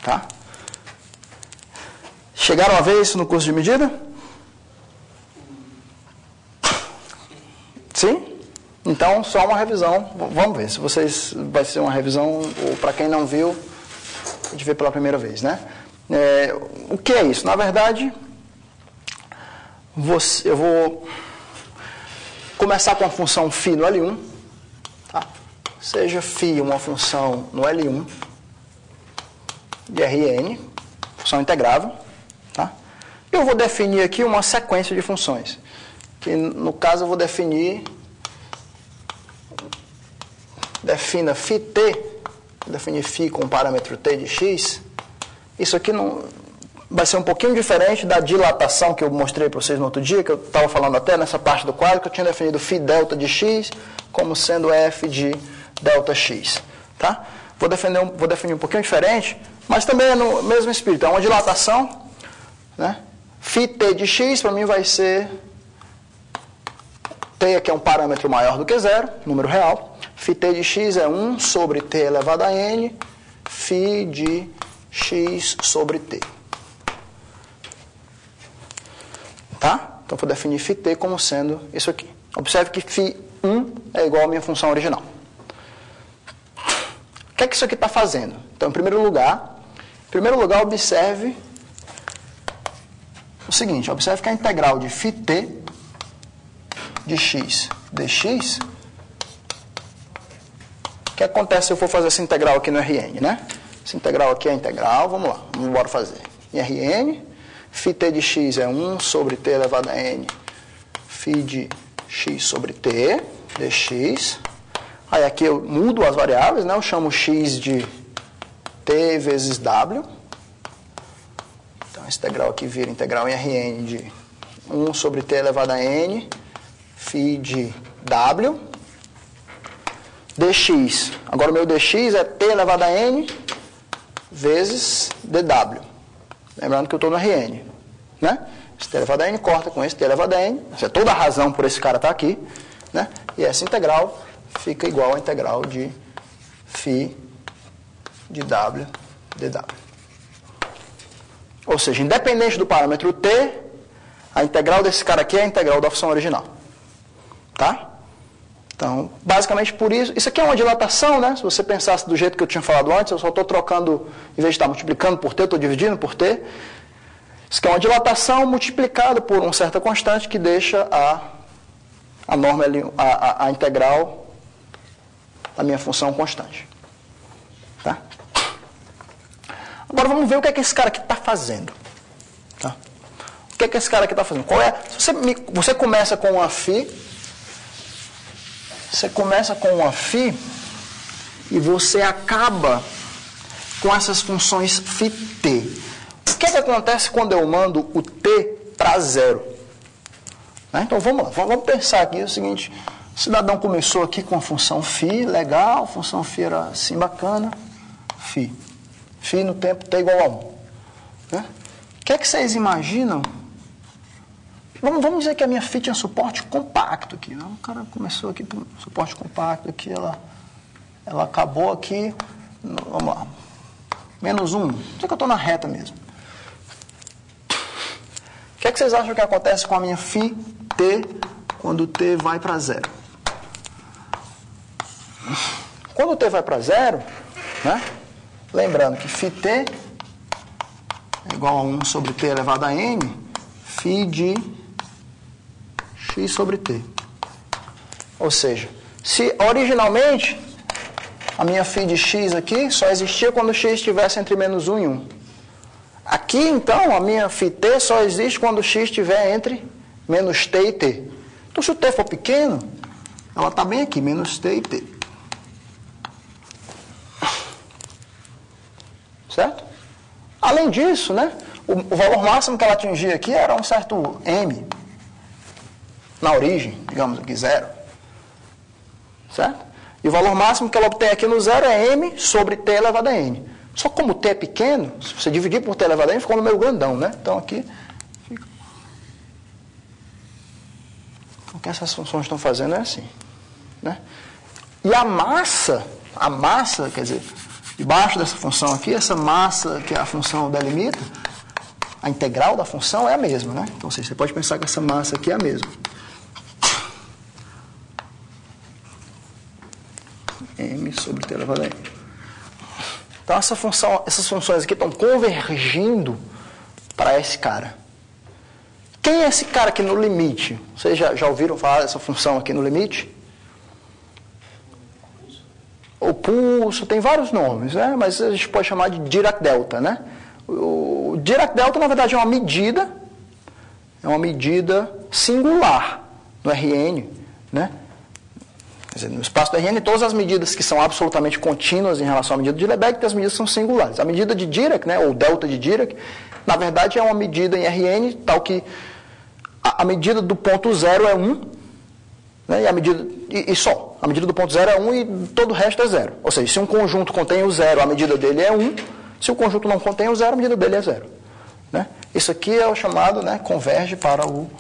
A: Tá? Chegaram a ver isso no curso de medida? Sim? Então, só uma revisão. Vamos ver se vocês vai ser uma revisão, ou para quem não viu, de ver pela primeira vez, né? O que é isso? Na verdade, eu vou começar com a função φ no L1. Tá? Seja φ uma função no L1 de Rn, função integrável. Tá? Eu vou definir aqui uma sequência de funções, que no caso eu vou defina φt, definir φ com o parâmetro t de x. Isso aqui não vai ser um pouquinho diferente da dilatação que eu mostrei para vocês no outro dia, que eu estava falando até nessa parte do quadro, que eu tinha definido φ delta de x como sendo f de delta x. Tá? Vou definir um pouquinho diferente, mas também é no mesmo espírito. É uma dilatação, né? Φt de x para mim vai ser... T aqui é um parâmetro maior do que zero, número real. Φt de x é 1 sobre t elevado a n, φ de x sobre t. Tá? Então, vou definir φt como sendo isso aqui. Observe que φ1 é igual à minha função original. O que é que isso aqui está fazendo? Então, em primeiro lugar, observe o seguinte. Observe que a integral de φt de x dx, o que acontece se eu for fazer essa integral aqui no Rn, né? Essa integral aqui é a integral, vamos lá, vamos embora fazer. Em Rn, φt de x é 1 sobre t elevado a n, φ de x sobre t, dx. Aí aqui eu mudo as variáveis, né? Eu chamo x de t vezes w. Então, essa integral aqui vira integral em Rn de 1 sobre t elevado a n, φ de w, dx. Agora o meu dx é t elevado a n vezes dw. Lembrando que eu estou no Rn, né? Esse t elevado a n corta com esse t elevado a n. Essa é toda a razão por esse cara estar aqui, né? E essa integral fica igual à integral de φ de w dw. Ou seja, independente do parâmetro t, a integral desse cara aqui é a integral da função original. Tá? Então, basicamente por isso... Isso aqui é uma dilatação, né? Se você pensasse do jeito que eu tinha falado antes, eu só estou trocando, em vez de estar multiplicando por t, eu estou dividindo por t. Isso aqui é uma dilatação multiplicada por uma certa constante que deixa a norma, a integral da minha função constante. Tá? Agora vamos ver o que é que esse cara aqui está fazendo. Tá? O que é que esse cara aqui está fazendo? Se você começa com uma φ... Você começa com uma φ e você acaba com essas funções φt. O que é que acontece quando eu mando o t para zero? Né? Então vamos lá, vamos pensar aqui o seguinte. O cidadão começou aqui com a função φ, legal, a função φ era assim bacana, φ. Φ no tempo t igual a 1. Né? O que é que vocês imaginam? Vamos dizer que a minha φ tinha suporte compacto aqui. Né? O cara começou aqui com suporte compacto aqui, ela acabou aqui, vamos lá, menos 1. Não sei que eu estou na reta mesmo. O que é que vocês acham que acontece com a minha φ t quando t vai para zero? Quando o t vai para zero, né? Lembrando que φt é igual a 1 sobre t elevado a n, φ de x sobre t. Ou seja, se originalmente a minha φ de x aqui só existia quando x estivesse entre menos 1 e 1. Aqui, então, a minha φt só existe quando x estiver entre menos t e t. Então, se o t for pequeno, ela está bem aqui, menos t e t. Certo? Além disso, né, o valor máximo que ela atingia aqui era um certo m. Na origem, digamos aqui, 0. Certo? E o valor máximo que ela obtém aqui no zero é m sobre t elevado a n. Só que como t é pequeno, se você dividir por t elevado a n, ficou no meio grandão, né? Então aqui fica... O que essas funções estão fazendo é assim. Né? E a massa, quer dizer, debaixo dessa função aqui, essa massa que a função delimita, a integral da função é a mesma, né? Então você pode pensar que essa massa aqui é a mesma. M sobre t elevado a n. Então essas funções aqui estão convergindo para esse cara. Quem é esse cara aqui no limite? Vocês já ouviram falar dessa função aqui no limite? O pulso, tem vários nomes, né? Mas a gente pode chamar de Dirac-delta, né? O Dirac-delta, na verdade, é uma medida singular no Rn, né? Quer dizer, no espaço do Rn, todas as medidas que são absolutamente contínuas em relação à medida de Lebesgue, as medidas são singulares. A medida de Dirac, né, ou delta de Dirac, na verdade é uma medida em Rn, tal que a medida do ponto zero é 1, né, e a medida e só. A medida do ponto zero é 1 e todo o resto é zero. Ou seja, se um conjunto contém o zero, a medida dele é 1. Se o conjunto não contém o zero, a medida dele é zero. Né? Isso aqui é o chamado, né, converge para o...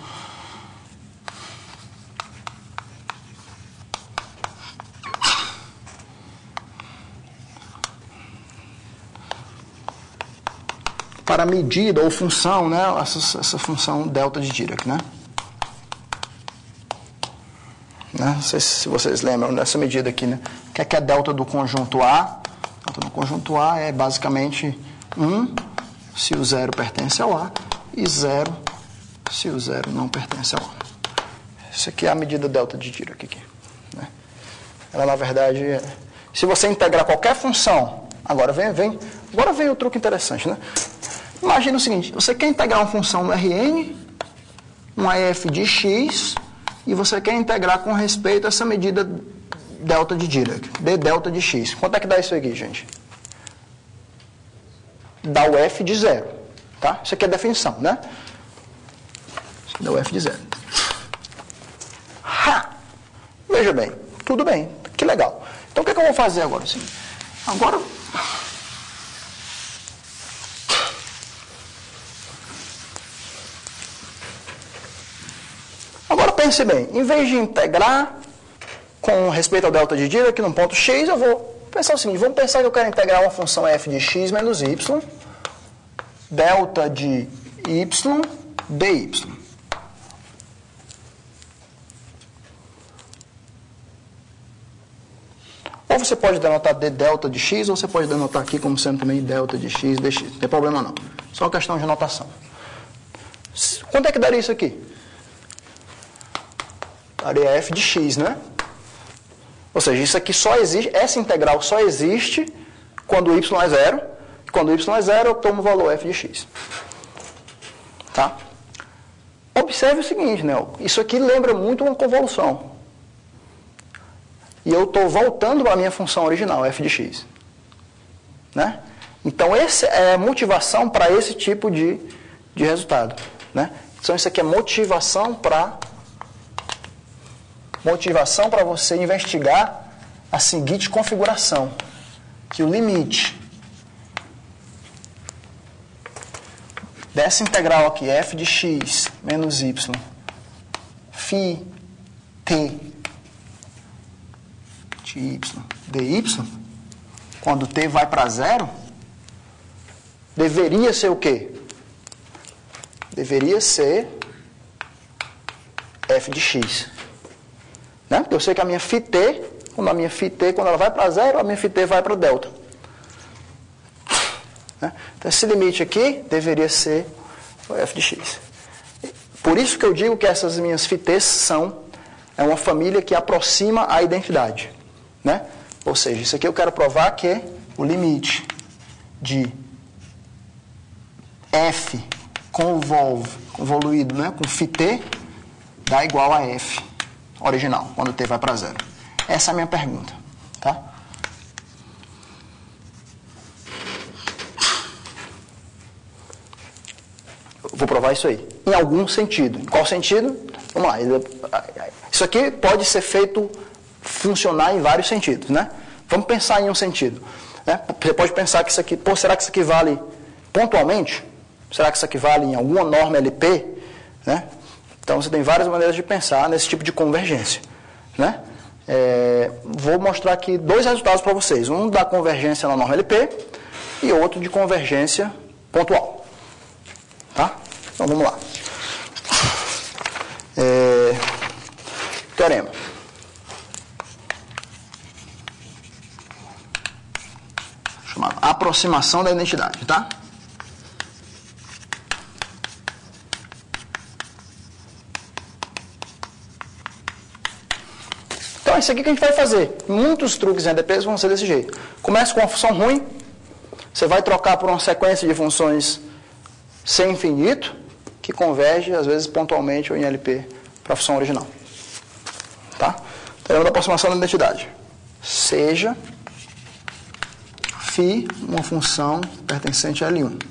A: para a medida ou função, né, essa função delta de Dirac, né? Não sei se vocês lembram dessa medida aqui, né? O que é a delta do conjunto A? A delta do conjunto A é basicamente 1 se o zero pertence ao A e 0 se o zero não pertence ao A. Isso aqui é a medida delta de Dirac aqui, né? Ela, na verdade, se você integrar qualquer função, agora vem o truque interessante, né? Imagina o seguinte, você quer integrar uma função no Rn, uma f de x, e você quer integrar com respeito a essa medida delta de Dirac, d delta de x. Quanto é que dá isso aqui, gente? Dá o f de 0, tá? Isso aqui é a definição, né? Isso aqui dá o f de 0. Ha! Veja bem, tudo bem, que legal. Então o que, é que eu vou fazer agora? Assim, agora... Pense bem, em vez de integrar com respeito ao delta de Dirac num ponto x, eu vou pensar o seguinte, vamos pensar que eu quero integrar uma função f de x menos y, delta de y, dy. Ou você pode denotar d delta de x, ou você pode denotar aqui como sendo também delta de x dx. Não tem problema não, só uma questão de notação. Quanto é que daria isso aqui? Daria f de x, né? Ou seja, isso aqui só existe, essa integral só existe quando o y é zero. E quando o y é zero, eu tomo o valor f de x. Tá? Observe o seguinte, né? Isso aqui lembra muito uma convolução. E eu estou voltando para a minha função original, f de x. Né? Então, essa é a motivação para esse tipo de resultado. Né? Então, isso aqui é motivação para você investigar a seguinte configuração, que o limite dessa integral aqui, f de x menos y, φ t de y dy, quando t vai para zero, deveria ser o quê? Deveria ser f de x. Né? Porque eu sei que a minha φt, quando ela vai para zero, a minha φt vai para o delta. Né? Então, esse limite aqui deveria ser o f de x. Por isso que eu digo que essas minhas φt's é uma família que aproxima a identidade. Né? Ou seja, isso aqui eu quero provar que o limite de f convoluído, né, com φt dá igual a f original, quando t vai para zero. Essa é a minha pergunta. Tá? Eu vou provar isso aí. Em algum sentido. Em qual sentido? Vamos lá. Isso aqui pode ser feito funcionar em vários sentidos. Né? Vamos pensar em um sentido. Né? Você pode pensar que isso aqui, pô, será que isso aqui vale pontualmente? Será que isso aqui vale em alguma norma LP? Né? Então, você tem várias maneiras de pensar nesse tipo de convergência. Né? Vou mostrar aqui dois resultados para vocês. Um da convergência na norma LP e outro de convergência pontual. Tá? Então, vamos lá. Teorema. Chamado aproximação da identidade. Tá? Então, é isso aqui que a gente vai fazer. Muitos truques em EDPs vão ser desse jeito. Começa com uma função ruim, você vai trocar por uma sequência de funções sem infinito, que converge, às vezes, pontualmente ou em LP para a função original. Tá? Teorema da aproximação da identidade. Seja φ uma função pertencente a L1.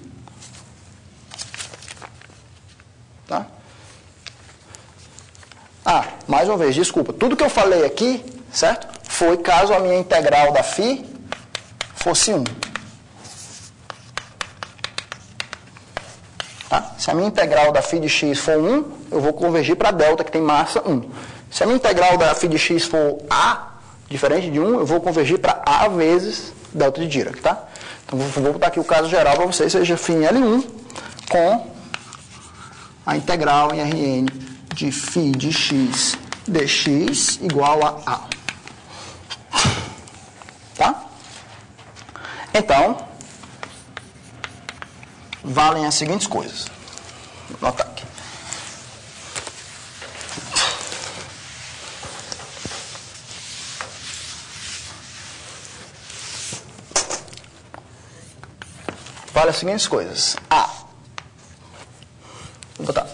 A: Tá? Mais uma vez, desculpa. Tudo que eu falei aqui certo? Foi caso a minha integral da φ fosse 1. Tá? Se a minha integral da φ de x for 1, eu vou convergir para delta, que tem massa 1. Se a minha integral da φ de x for a, diferente de 1, eu vou convergir para a vezes delta de Dirac, tá? Então, vou botar aqui o caso geral para vocês, seja φ em L1 com a integral em Rn de φ de x dx igual a A. Tá? Então, valem as seguintes coisas. Vou anotar aqui. Vale as seguintes coisas. A. Vou botar.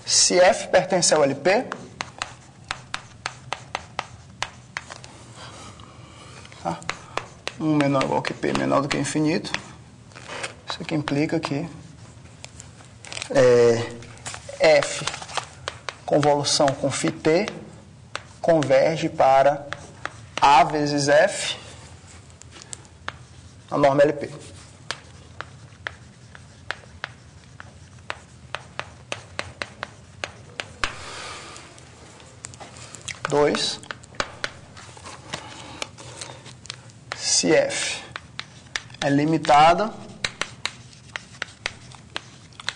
A: Se F pertence ao LP, tá? 1 menor ou igual que P menor do que infinito. Isso aqui implica que F convolução com φt converge para A vezes F a norma LP. Dois. Se F é limitada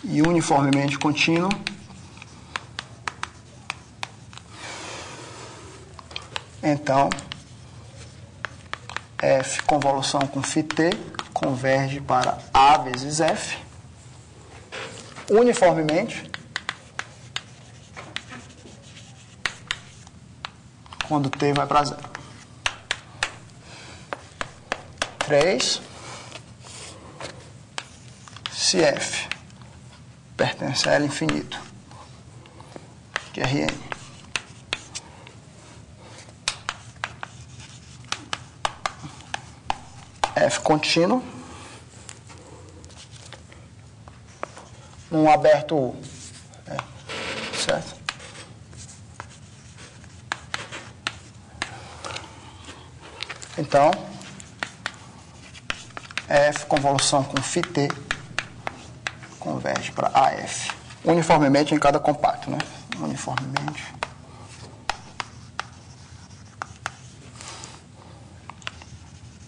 A: e uniformemente contínua, então F convolução com φt converge para A vezes F uniformemente quando t vai para 0. 3. Se F pertence a L infinito, que é Rn, F contínuo, num aberto U, certo? Então, F convolução com φt converge para AF, uniformemente em cada compacto, né? Uniformemente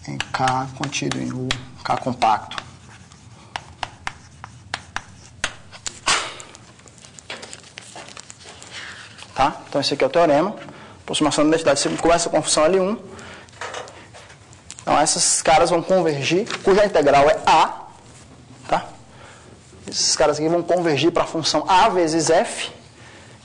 A: em K contido em U, K compacto. Tá? Então esse aqui é o teorema. Aproximação da identidade. Você começa com a função L1. Então esses caras vão convergir, cuja integral é A. Tá? Esses caras aqui vão convergir para a função A vezes F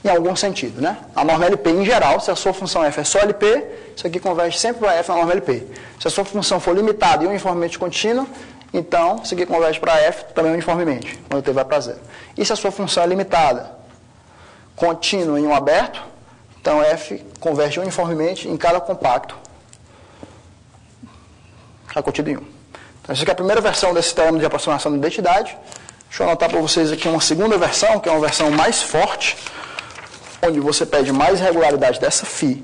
A: em algum sentido, né? A norma LP em geral, se a sua função F é só LP, isso aqui converge sempre para F na norma LP. Se a sua função for limitada e uniformemente contínua, então isso aqui converge para F também uniformemente, quando t vai para 0. E se a sua função é limitada, contínua em um aberto, então F converge uniformemente em cada compacto, cada contido em 1. Então essa aqui é a primeira versão desse teorema de aproximação da identidade. Deixa eu anotar para vocês aqui uma segunda versão, que é uma versão mais forte, onde você pede mais regularidade dessa φ,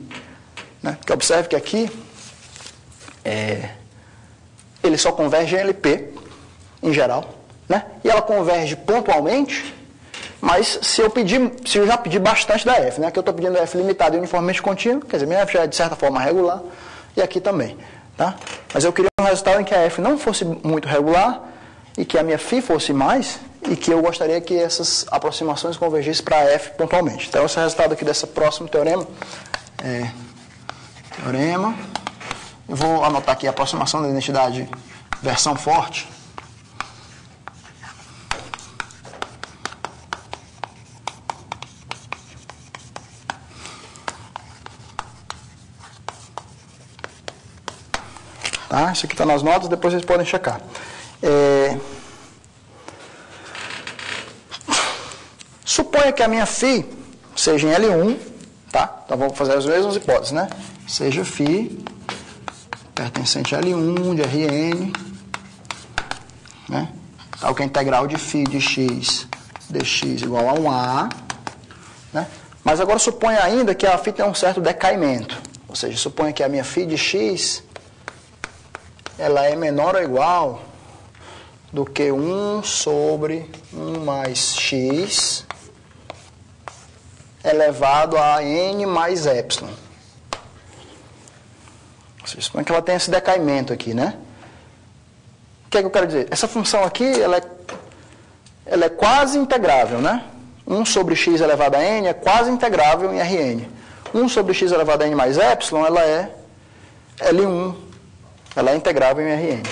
A: né? Que observe que aqui ele só converge em LP, em geral, né? E ela converge pontualmente, mas se eu já pedir bastante da F, né? Aqui eu estou pedindo F limitada e uniformemente contínua, quer dizer, minha F já é de certa forma regular, e aqui também, tá? Mas eu queria um resultado em que a F não fosse muito regular, e que a minha φ fosse mais, e que eu gostaria que essas aproximações convergissem para F pontualmente. Então, esse é o resultado aqui desse próximo teorema. Teorema. Eu vou anotar aqui a aproximação da identidade versão forte. Tá? Isso aqui está nas notas, depois vocês podem checar. Suponha que a minha φ seja em L1, tá? Então vamos fazer as mesmas hipóteses, né? Seja φ pertencente a L1 de Rn, né? Tal que a integral de φ de x dx igual a 1a, né? Mas agora suponha ainda que a φ tem um certo decaimento. Ou seja, suponha que a minha φ de x ela é menor ou igual do que 1 sobre 1 mais x elevado a n mais epsilon. Ou seja, suponha que ela tem esse decaimento aqui, né? O que é que eu quero dizer? Essa função aqui, ela é quase integrável, né? 1 sobre x elevado a n é quase integrável em Rn. 1 sobre x elevado a n mais epsilon, ela é L1. Ela é integrável em Rn.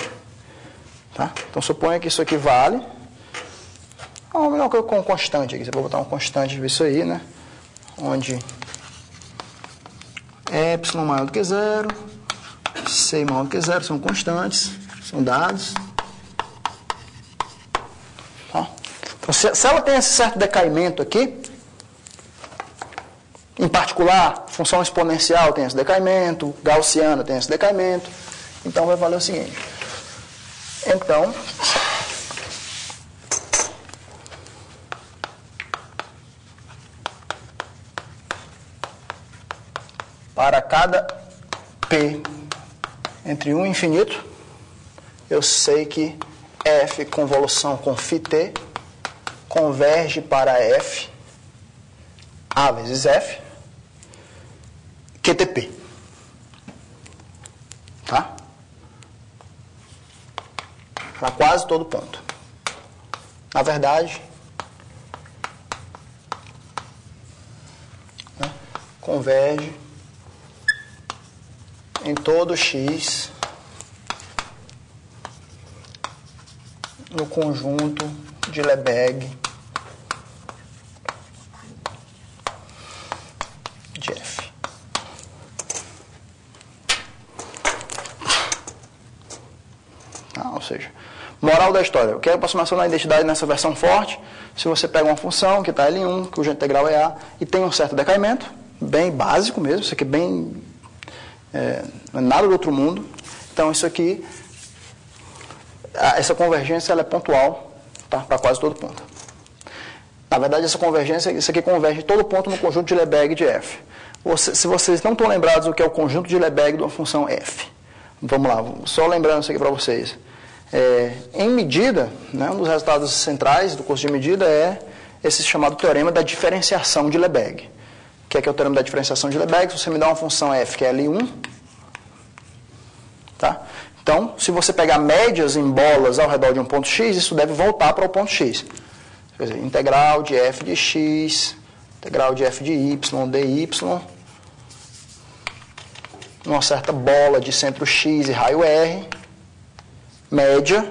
A: Tá? Então, suponha que isso aqui vale... melhor que eu com constante aqui. Você pode botar uma constante disso aí, né? Onde epsilon maior do que 0, c maior do que 0 são constantes, são dados. Tá? Então, se ela tem esse certo decaimento aqui, em particular, função exponencial tem esse decaimento, gaussiana tem esse decaimento, então vai valer o seguinte. Então, para cada P entre 1 e infinito, eu sei que F convolução com φt converge para F, A vezes F, QTP. Tá? Para quase todo ponto. Na verdade, né, converge em todo x no conjunto de Lebesgue de F. Ou seja, moral da história. O que é a aproximação da identidade nessa versão forte? Se você pega uma função que está L1, cuja integral é A, e tem um certo decaimento, bem básico mesmo, isso aqui é bem... não é nada do outro mundo. Então, isso aqui, essa convergência ela é pontual, tá? Para quase todo ponto. Na verdade, essa convergência, isso aqui converge todo ponto no conjunto de Lebesgue de F. Se vocês não estão lembrados do que é o conjunto de Lebesgue de uma função F, vamos lá, só lembrando isso aqui para vocês. Em medida, né, um dos resultados centrais do curso de medida é esse chamado teorema da diferenciação de Lebesgue. O que é o teorema da diferenciação de Lebesgue? Se você me dá uma função f que é L1, tá? Então, se você pegar médias em bolas ao redor de um ponto x, isso deve voltar para o ponto x. Quer dizer, integral de f de x, integral de f de y, dy, numa certa bola de centro x e raio r, média,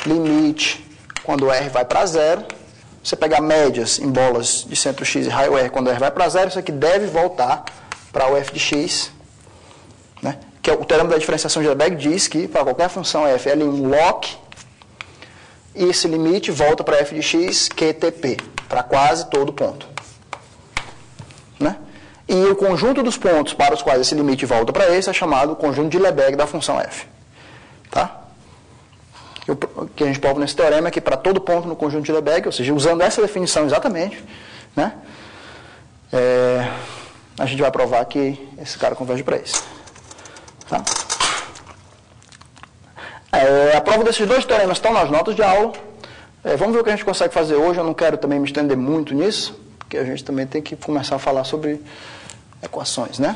A: limite, quando r vai para zero. Você pegar médias em bolas de centro x e raio r quando r vai para zero, isso aqui deve voltar para o f de x, né? Que é o teorema da diferenciação de Lebesgue diz que para qualquer função f, L1 loc, e esse limite volta para f de x, QTP, para quase todo ponto. Né? E o conjunto dos pontos para os quais esse limite volta para esse é chamado conjunto de Lebesgue da função f. Tá? O que a gente prova nesse teorema é que para todo ponto no conjunto de Lebesgue, ou seja, usando essa definição exatamente, né, a gente vai provar que esse cara converge para esse. Tá? A prova desses dois teoremas estão nas notas de aula. Vamos ver o que a gente consegue fazer hoje. Eu não quero também me estender muito nisso, porque a gente também tem que começar a falar sobre equações, né?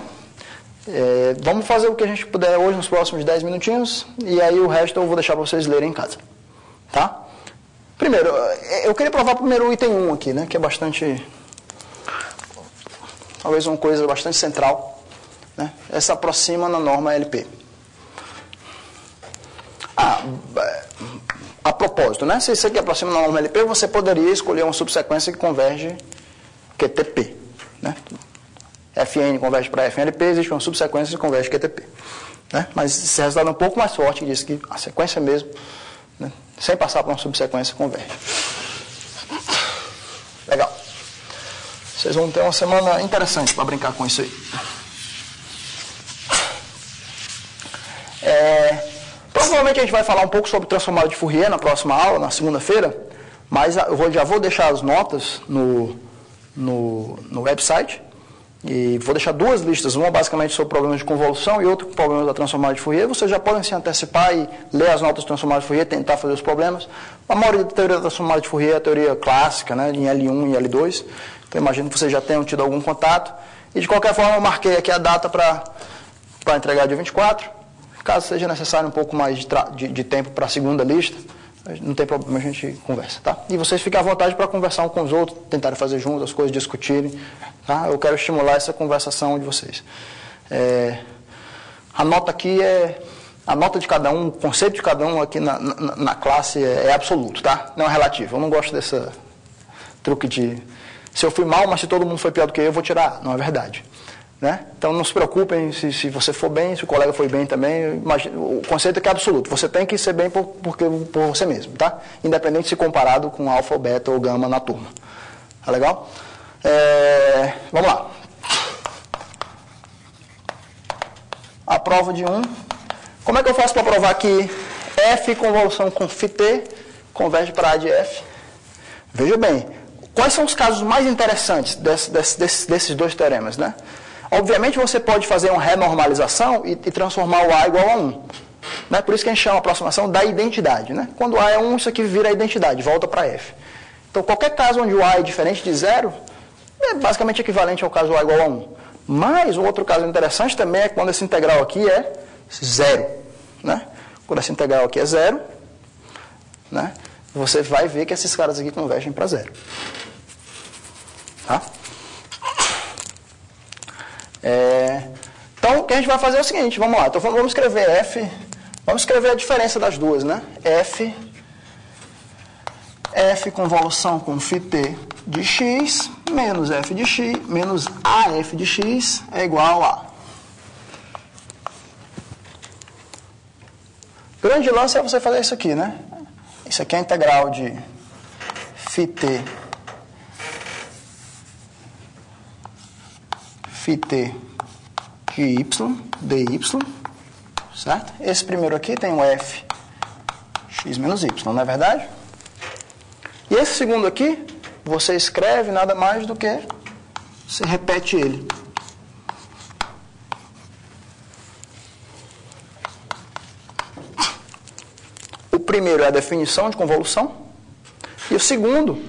A: Vamos fazer o que a gente puder hoje nos próximos 10 minutinhos, e aí o resto eu vou deixar para vocês lerem em casa. Tá? Primeiro, eu queria provar primeiro o item 1 aqui, né, que é bastante... talvez uma coisa bastante central, né? Essa aproxima na norma LP. A propósito, né? Se isso aqui aproxima na norma LP, você poderia escolher uma subsequência que converge QTP, né? Fn converge para FNLP, existe uma subsequência que converge QTP. Né? Mas esse resultado é um pouco mais forte, que diz que a sequência mesmo, né, sem passar por uma subsequência, converge. Legal. Vocês vão ter uma semana interessante para brincar com isso aí. Provavelmente a gente vai falar um pouco sobre transformada de Fourier na próxima aula, na segunda-feira, mas eu já vou deixar as notas no website. E vou deixar duas listas, uma basicamente sobre problemas de convolução e outra com problemas da transformada de Fourier. Vocês já podem se antecipar e ler as notas de transformada de Fourier, tentar fazer os problemas. A maioria da teoria da transformada de Fourier é a teoria clássica, né, em L1 e L2. Então imagino que vocês já tenham tido algum contato. E de qualquer forma eu marquei aqui a data para entregar dia 24. Caso seja necessário um pouco mais de tempo para a segunda lista, não tem problema, a gente conversa, tá? E vocês fiquem à vontade para conversar um com os outros, tentarem fazer juntos as coisas, discutirem, tá? Eu quero estimular essa conversação de vocês. A nota aqui a nota de cada um, o conceito de cada um aqui na classe é absoluto, tá? Não é relativo. Eu não gosto desse truque de se eu fui mal, mas se todo mundo foi pior do que eu vou tirar. Não é verdade. Né? Então não se preocupem se você for bem, se o colega foi bem também. O conceito é que é absoluto. Você tem que ser bem por você mesmo, tá? Independente de se comparado com alfa, beta ou gama na turma. Tá legal? Vamos lá. A prova de 1. Como é que eu faço para provar que F convolução com φt converge para A de F? Veja bem, quais são os casos mais interessantes desses dois teoremas, né? Obviamente você pode fazer uma renormalização e transformar o A igual a 1. Né? Por isso que a gente chama a aproximação da identidade. Né? Quando A é 1, isso aqui vira a identidade, volta para F. Então qualquer caso onde o A é diferente de 0, é basicamente equivalente ao caso A igual a 1. Mas o outro caso interessante também é quando esse integral aqui é 0. Né? Quando esse integral aqui é 0, né? Você vai ver que esses caras aqui convergem para 0. Tá? Então, o que a gente vai fazer é o seguinte, vamos lá. Então, vamos escrever F, vamos escrever a diferença das duas, né? F convolução com φt de x menos F de x, menos AF de x é igual a... O grande lance é você fazer isso aqui, né? Isso aqui é a integral de φt de y, dy, certo? Esse primeiro aqui tem um f x menos y, não é verdade? E esse segundo aqui, você escreve nada mais do que você repete ele. O primeiro é a definição de convolução. E o segundo,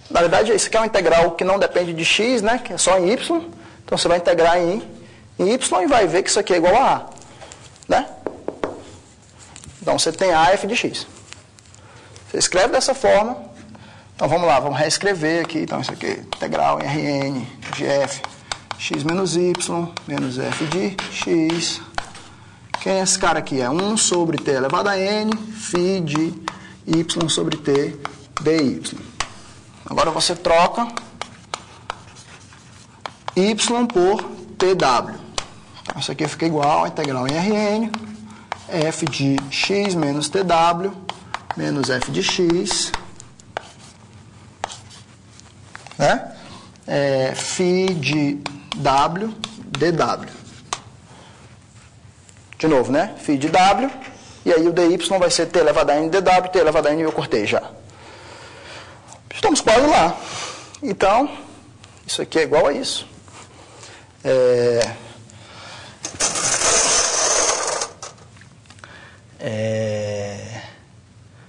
A: na verdade, isso aqui é uma integral que não depende de x, né? Que é só em y. Então você vai integrar em y e vai ver que isso aqui é igual a A. Né? Então você tem AF de x. Você escreve dessa forma. Então vamos lá, vamos reescrever aqui. Então isso aqui é integral em Rn de f x menos y menos f de x. Quem é esse cara aqui? É 1 sobre t elevado a n, φ de y sobre t dy. Agora você troca y por tw. Então isso aqui fica igual a integral em Rn, f de x menos tw menos f de x, né? Φ de w dw. De novo, né? Φ de w, e aí o dy vai ser t elevado a n dw, t elevado a n eu cortei já. Estamos quase lá. Então, isso aqui é igual a isso.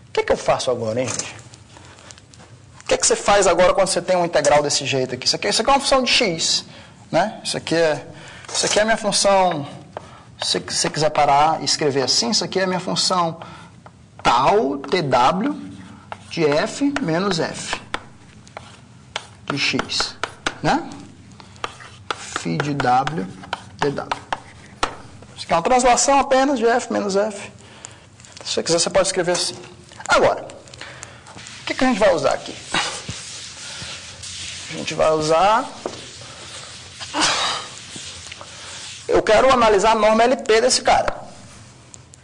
A: O que é que eu faço agora, hein, gente? O que é que você faz agora quando você tem um integral desse jeito aqui? Isso aqui é uma função de x, né? Isso aqui é a minha função, se você quiser parar e escrever assim, isso aqui é a minha função tal, tw, de f menos f de x, né? Φ de w dw. Isso aqui é uma translação apenas de f menos f. Se você quiser, você pode escrever assim. Agora, o que a gente vai usar aqui? A gente vai usar... Eu quero analisar a norma LP desse cara.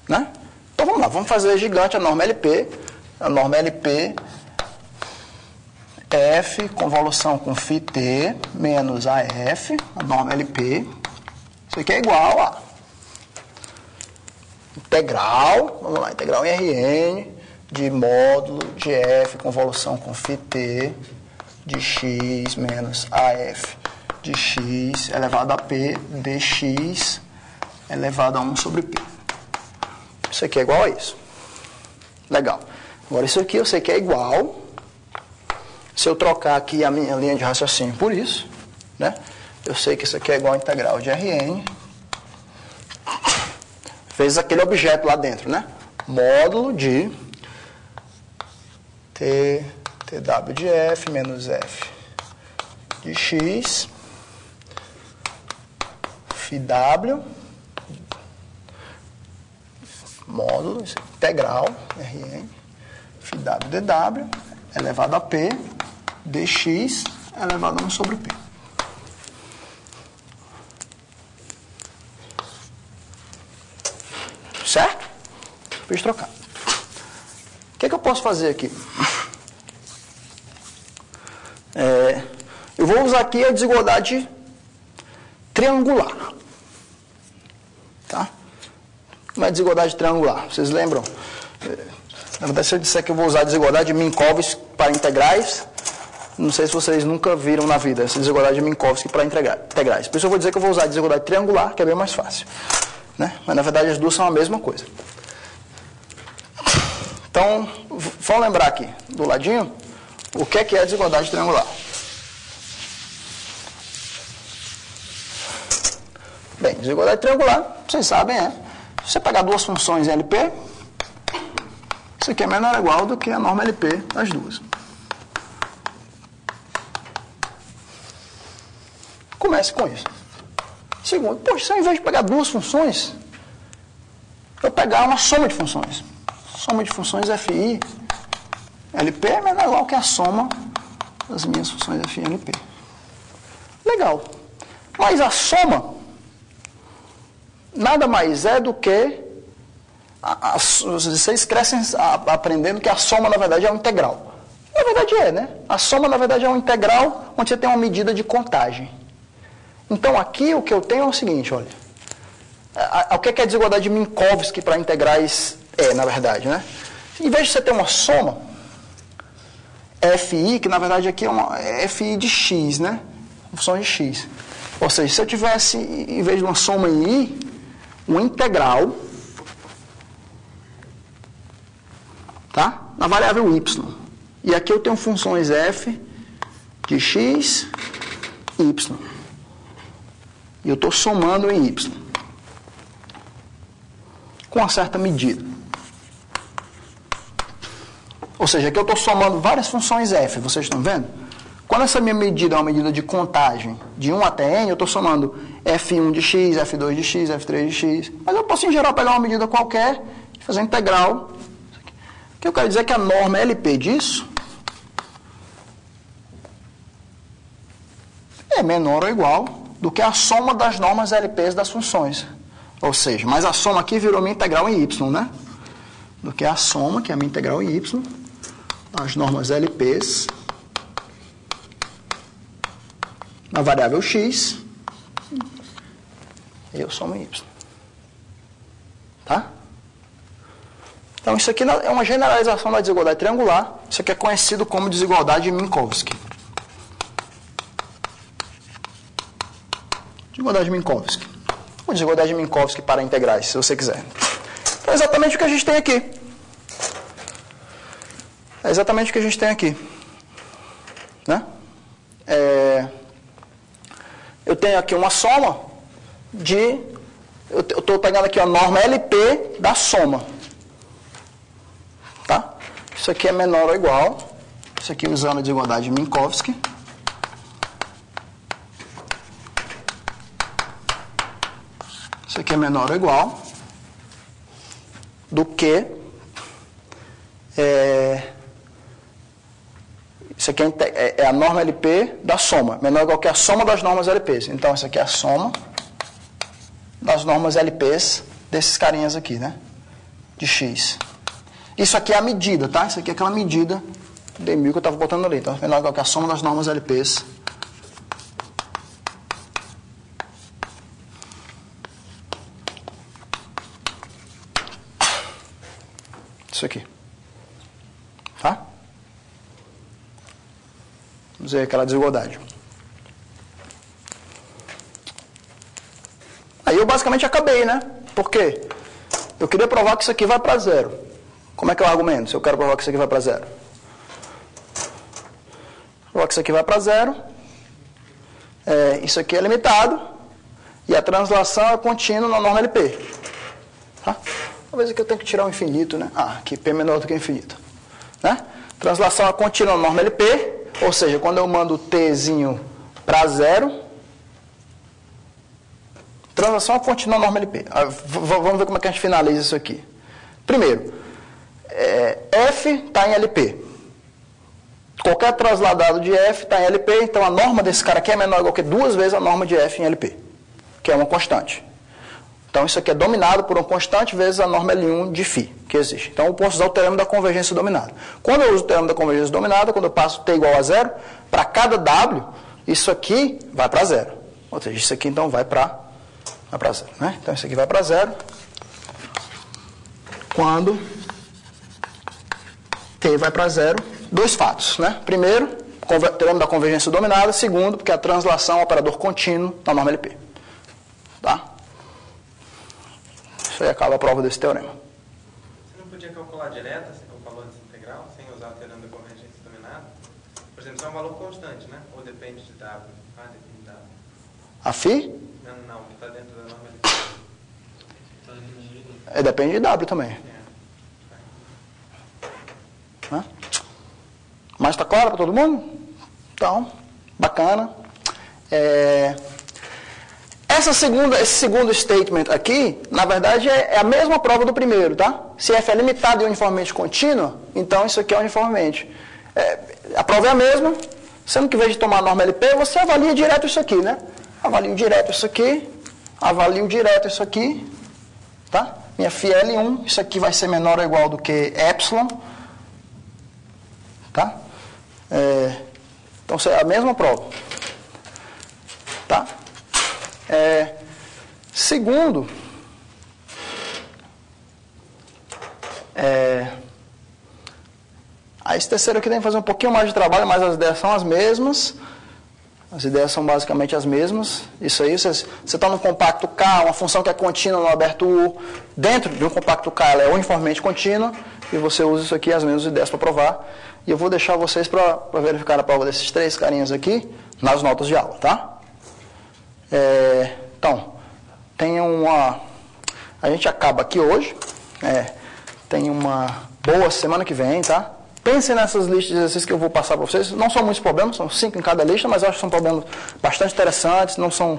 A: Né? Então vamos lá, vamos fazer gigante a norma LP. A norma LP, F, convolução com φt menos AF, a norma LP. Isso aqui é igual a integral, vamos lá, integral em Rn de módulo de F, convolução com φt de x menos AF de x elevado a P dx elevado a 1 sobre P. Isso aqui é igual a isso. Legal. Agora isso aqui eu sei que é igual. Se eu trocar aqui a minha linha de raciocínio por isso, né? Eu sei que isso aqui é igual a integral de Rn vezes aquele objeto lá dentro, né? Módulo de TW de F menos F de X φW módulo integral Rn φW dW elevado a P dx elevado a 1 sobre P. Certo? Deixa eu trocar. O que é que eu posso fazer aqui? Eu vou usar aqui a desigualdade triangular. Tá? Como é a desigualdade triangular? Vocês lembram? Na verdade, se eu disser que eu vou usar a desigualdade de Minkowski para integrais, não sei se vocês nunca viram na vida essa desigualdade de Minkowski para integrais. Por isso eu vou dizer que eu vou usar a desigualdade triangular, que é bem mais fácil. Né? Mas na verdade as duas são a mesma coisa. Então, vamos lembrar aqui, do ladinho, o que é a desigualdade triangular. Bem, desigualdade triangular, vocês sabem, se você pegar duas funções LP, isso aqui é menor ou igual do que a norma LP das duas. Comece com isso. Segundo, poxa, se ao invés de pegar duas funções, eu pegar uma soma de funções. Soma de funções FI, LP é menor ou igual que a soma das minhas funções FI e LP. Legal. Mas a soma nada mais é do que vocês crescem aprendendo que a soma, na verdade, é um integral. Na verdade é, né? A soma, na verdade, é um integral onde você tem uma medida de contagem. Então, aqui o que eu tenho é o seguinte, olha. O que é a desigualdade de Minkowski para integrais na verdade, né? Em vez de você ter uma soma, FI, que na verdade aqui é uma FI de x, né? Função de x. Ou seja, se eu tivesse, em vez de uma soma em I, uma integral, tá? Na variável y. E aqui eu tenho funções f de x, y. E eu estou somando em y. Com uma certa medida. Ou seja, aqui eu estou somando várias funções f, vocês estão vendo? Quando essa minha medida é uma medida de contagem de 1 até n, eu estou somando f1 de x, f2 de x, f3 de x. Mas eu posso, em geral, pegar uma medida qualquer e fazer integral. O que eu quero dizer é que a norma LP disso é menor ou igual do que a soma das normas LPs das funções. Ou seja, mas a soma aqui virou minha integral em y, né? Do que a soma, que é a minha integral em y, das normas LPs na variável x, e eu somo em y. Tá? Então, isso aqui é uma generalização da desigualdade triangular. Isso aqui é conhecido como desigualdade de Minkowski. Desigualdade de Minkowski. Ou desigualdade de Minkowski para integrais, se você quiser. Então, é exatamente o que a gente tem aqui. É exatamente o que a gente tem aqui. Né? Eu tenho aqui uma soma de... Eu estou pegando aqui a norma LP da soma. Tá? Isso aqui é menor ou igual. Isso aqui usando a desigualdade de Minkowski. Isso aqui é menor ou igual do que... Isso aqui é a norma LP da soma. Menor ou igual que a soma das normas LPs. Então, isso aqui é a soma das normas LPs desses carinhas aqui, né? De x. Isso aqui é a medida, tá? Isso aqui é aquela medida de 1000 que eu estava botando ali. Então, menor ou igual que a soma das normas LPs. Isso aqui. Tá? dizer aquela desigualdade. Aí eu basicamente acabei, né? Por quê? Eu queria provar que isso aqui vai para zero. Como é que eu argumento se eu quero provar que isso aqui vai para zero? Provar que isso aqui vai para zero. Isso aqui é limitado. E a translação é contínua na norma LP. Tá? Talvez aqui eu tenha que tirar o infinito, né? Aqui P é menor do que infinito. Né? Translação é contínua na norma LP. Ou seja, quando eu mando o Tzinho para zero, translação é contínua na norma LP. Vamos ver como é que a gente finaliza isso aqui. Primeiro, F está em LP. Qualquer transladado de F está em LP, então a norma desse cara aqui é menor ou igual que 2 vezes a norma de F em LP, que é uma constante. Então isso aqui é dominado por uma constante vezes a norma L1 de φ, que existe. Então eu posso usar o teorema da convergência dominada. Quando eu uso o teorema da convergência dominada, quando eu passo T igual a zero, para cada W, isso aqui vai para zero. Ou seja, isso aqui então vai para zero. Né? Então isso aqui vai para zero quando T vai para zero. 2 fatos, né? Primeiro, teorema da convergência dominada. Segundo, porque a translação é um operador contínuo na norma LP. Tá? Isso aí acaba a prova desse teorema.
B: Você não podia calcular direto o valor dessa integral, sem usar o teorema da convergência dominada? Por exemplo, isso é um valor constante, né? Ou depende de W? Depende de W.
A: A φ?
B: Não, que está dentro da norma LP.
A: Depende de W também. Né? Mas está claro para todo mundo? Então, bacana. Esse segundo statement aqui, na verdade, é a mesma prova do primeiro, tá? Se F é limitado e uniformemente contínua, então isso aqui é uniformemente. A prova é a mesma, sendo que em vez de tomar a norma LP, você avalia direto isso aqui, né? Avalio direto isso aqui, avalio direto isso aqui, tá? Minha φ é L1, isso aqui vai ser menor ou igual do que epsilon, tá? Então, é a mesma prova. Tá? Segundo, esse terceiro aqui tem que fazer um pouquinho mais de trabalho, mas as ideias são as mesmas. As ideias são basicamente as mesmas. Isso aí, você está no compacto K, uma função que é contínua no aberto U. Dentro de um compacto K, ela é uniformemente contínua. E você usa isso aqui, as mesmas ideias para provar. E eu vou deixar vocês para verificar a prova desses 3 carinhas aqui nas notas de aula, tá? Então, tem a gente acaba aqui hoje. Tem uma boa semana que vem, tá? Pensem nessas listas de exercícios que eu vou passar para vocês. Não são muitos problemas, são 5 em cada lista, mas eu acho que são problemas bastante interessantes, não são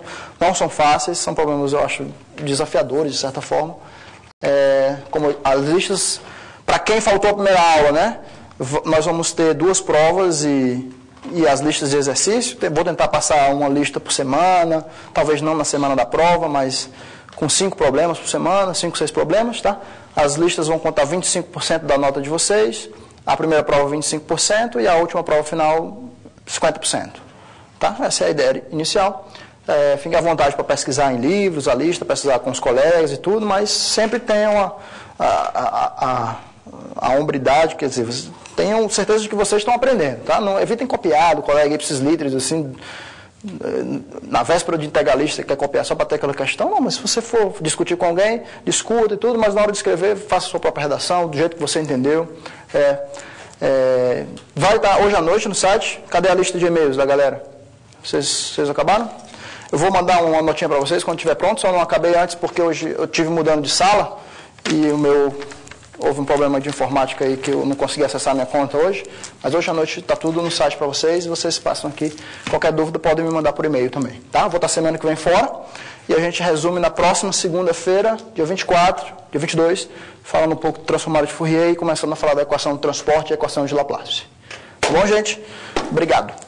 A: fáceis, são problemas, eu acho, desafiadores, de certa forma. Como as listas, para quem faltou a primeira aula, né? Nós vamos ter 2 provas e as listas de exercício. Vou tentar passar uma lista por semana, talvez não na semana da prova, mas com 5 problemas por semana, 5, 6 problemas, tá? As listas vão contar 25% da nota de vocês, a primeira prova 25% e a última prova final 50%. Tá? Essa é a ideia inicial. Fique à vontade para pesquisar em livros, a lista, pesquisar com os colegas e tudo, mas sempre tenham a hombridade, quer dizer, tenham certeza de que vocês estão aprendendo, tá? Não evitem copiar do colega ipsis literis, assim, na véspera de integralista, quer copiar só para ter aquela questão. Não, mas se você for discutir com alguém, discuta e tudo, mas na hora de escrever, faça a sua própria redação, do jeito que você entendeu. Vai estar hoje à noite no site. Cadê a lista de e-mails da galera? Vocês acabaram? Eu vou mandar uma notinha para vocês quando estiver pronto, só não acabei antes porque hoje eu estive mudando de sala e houve um problema de informática aí que eu não consegui acessar a minha conta hoje, mas hoje à noite está tudo no site para vocês e vocês passam aqui. Qualquer dúvida podem me mandar por e-mail também, tá? Vou estar semana que vem fora e a gente resume na próxima segunda-feira, dia 24, dia 22, falando um pouco do transformado de Fourier e começando a falar da equação do transporte e a equação de Laplace. Tá bom, gente? Obrigado.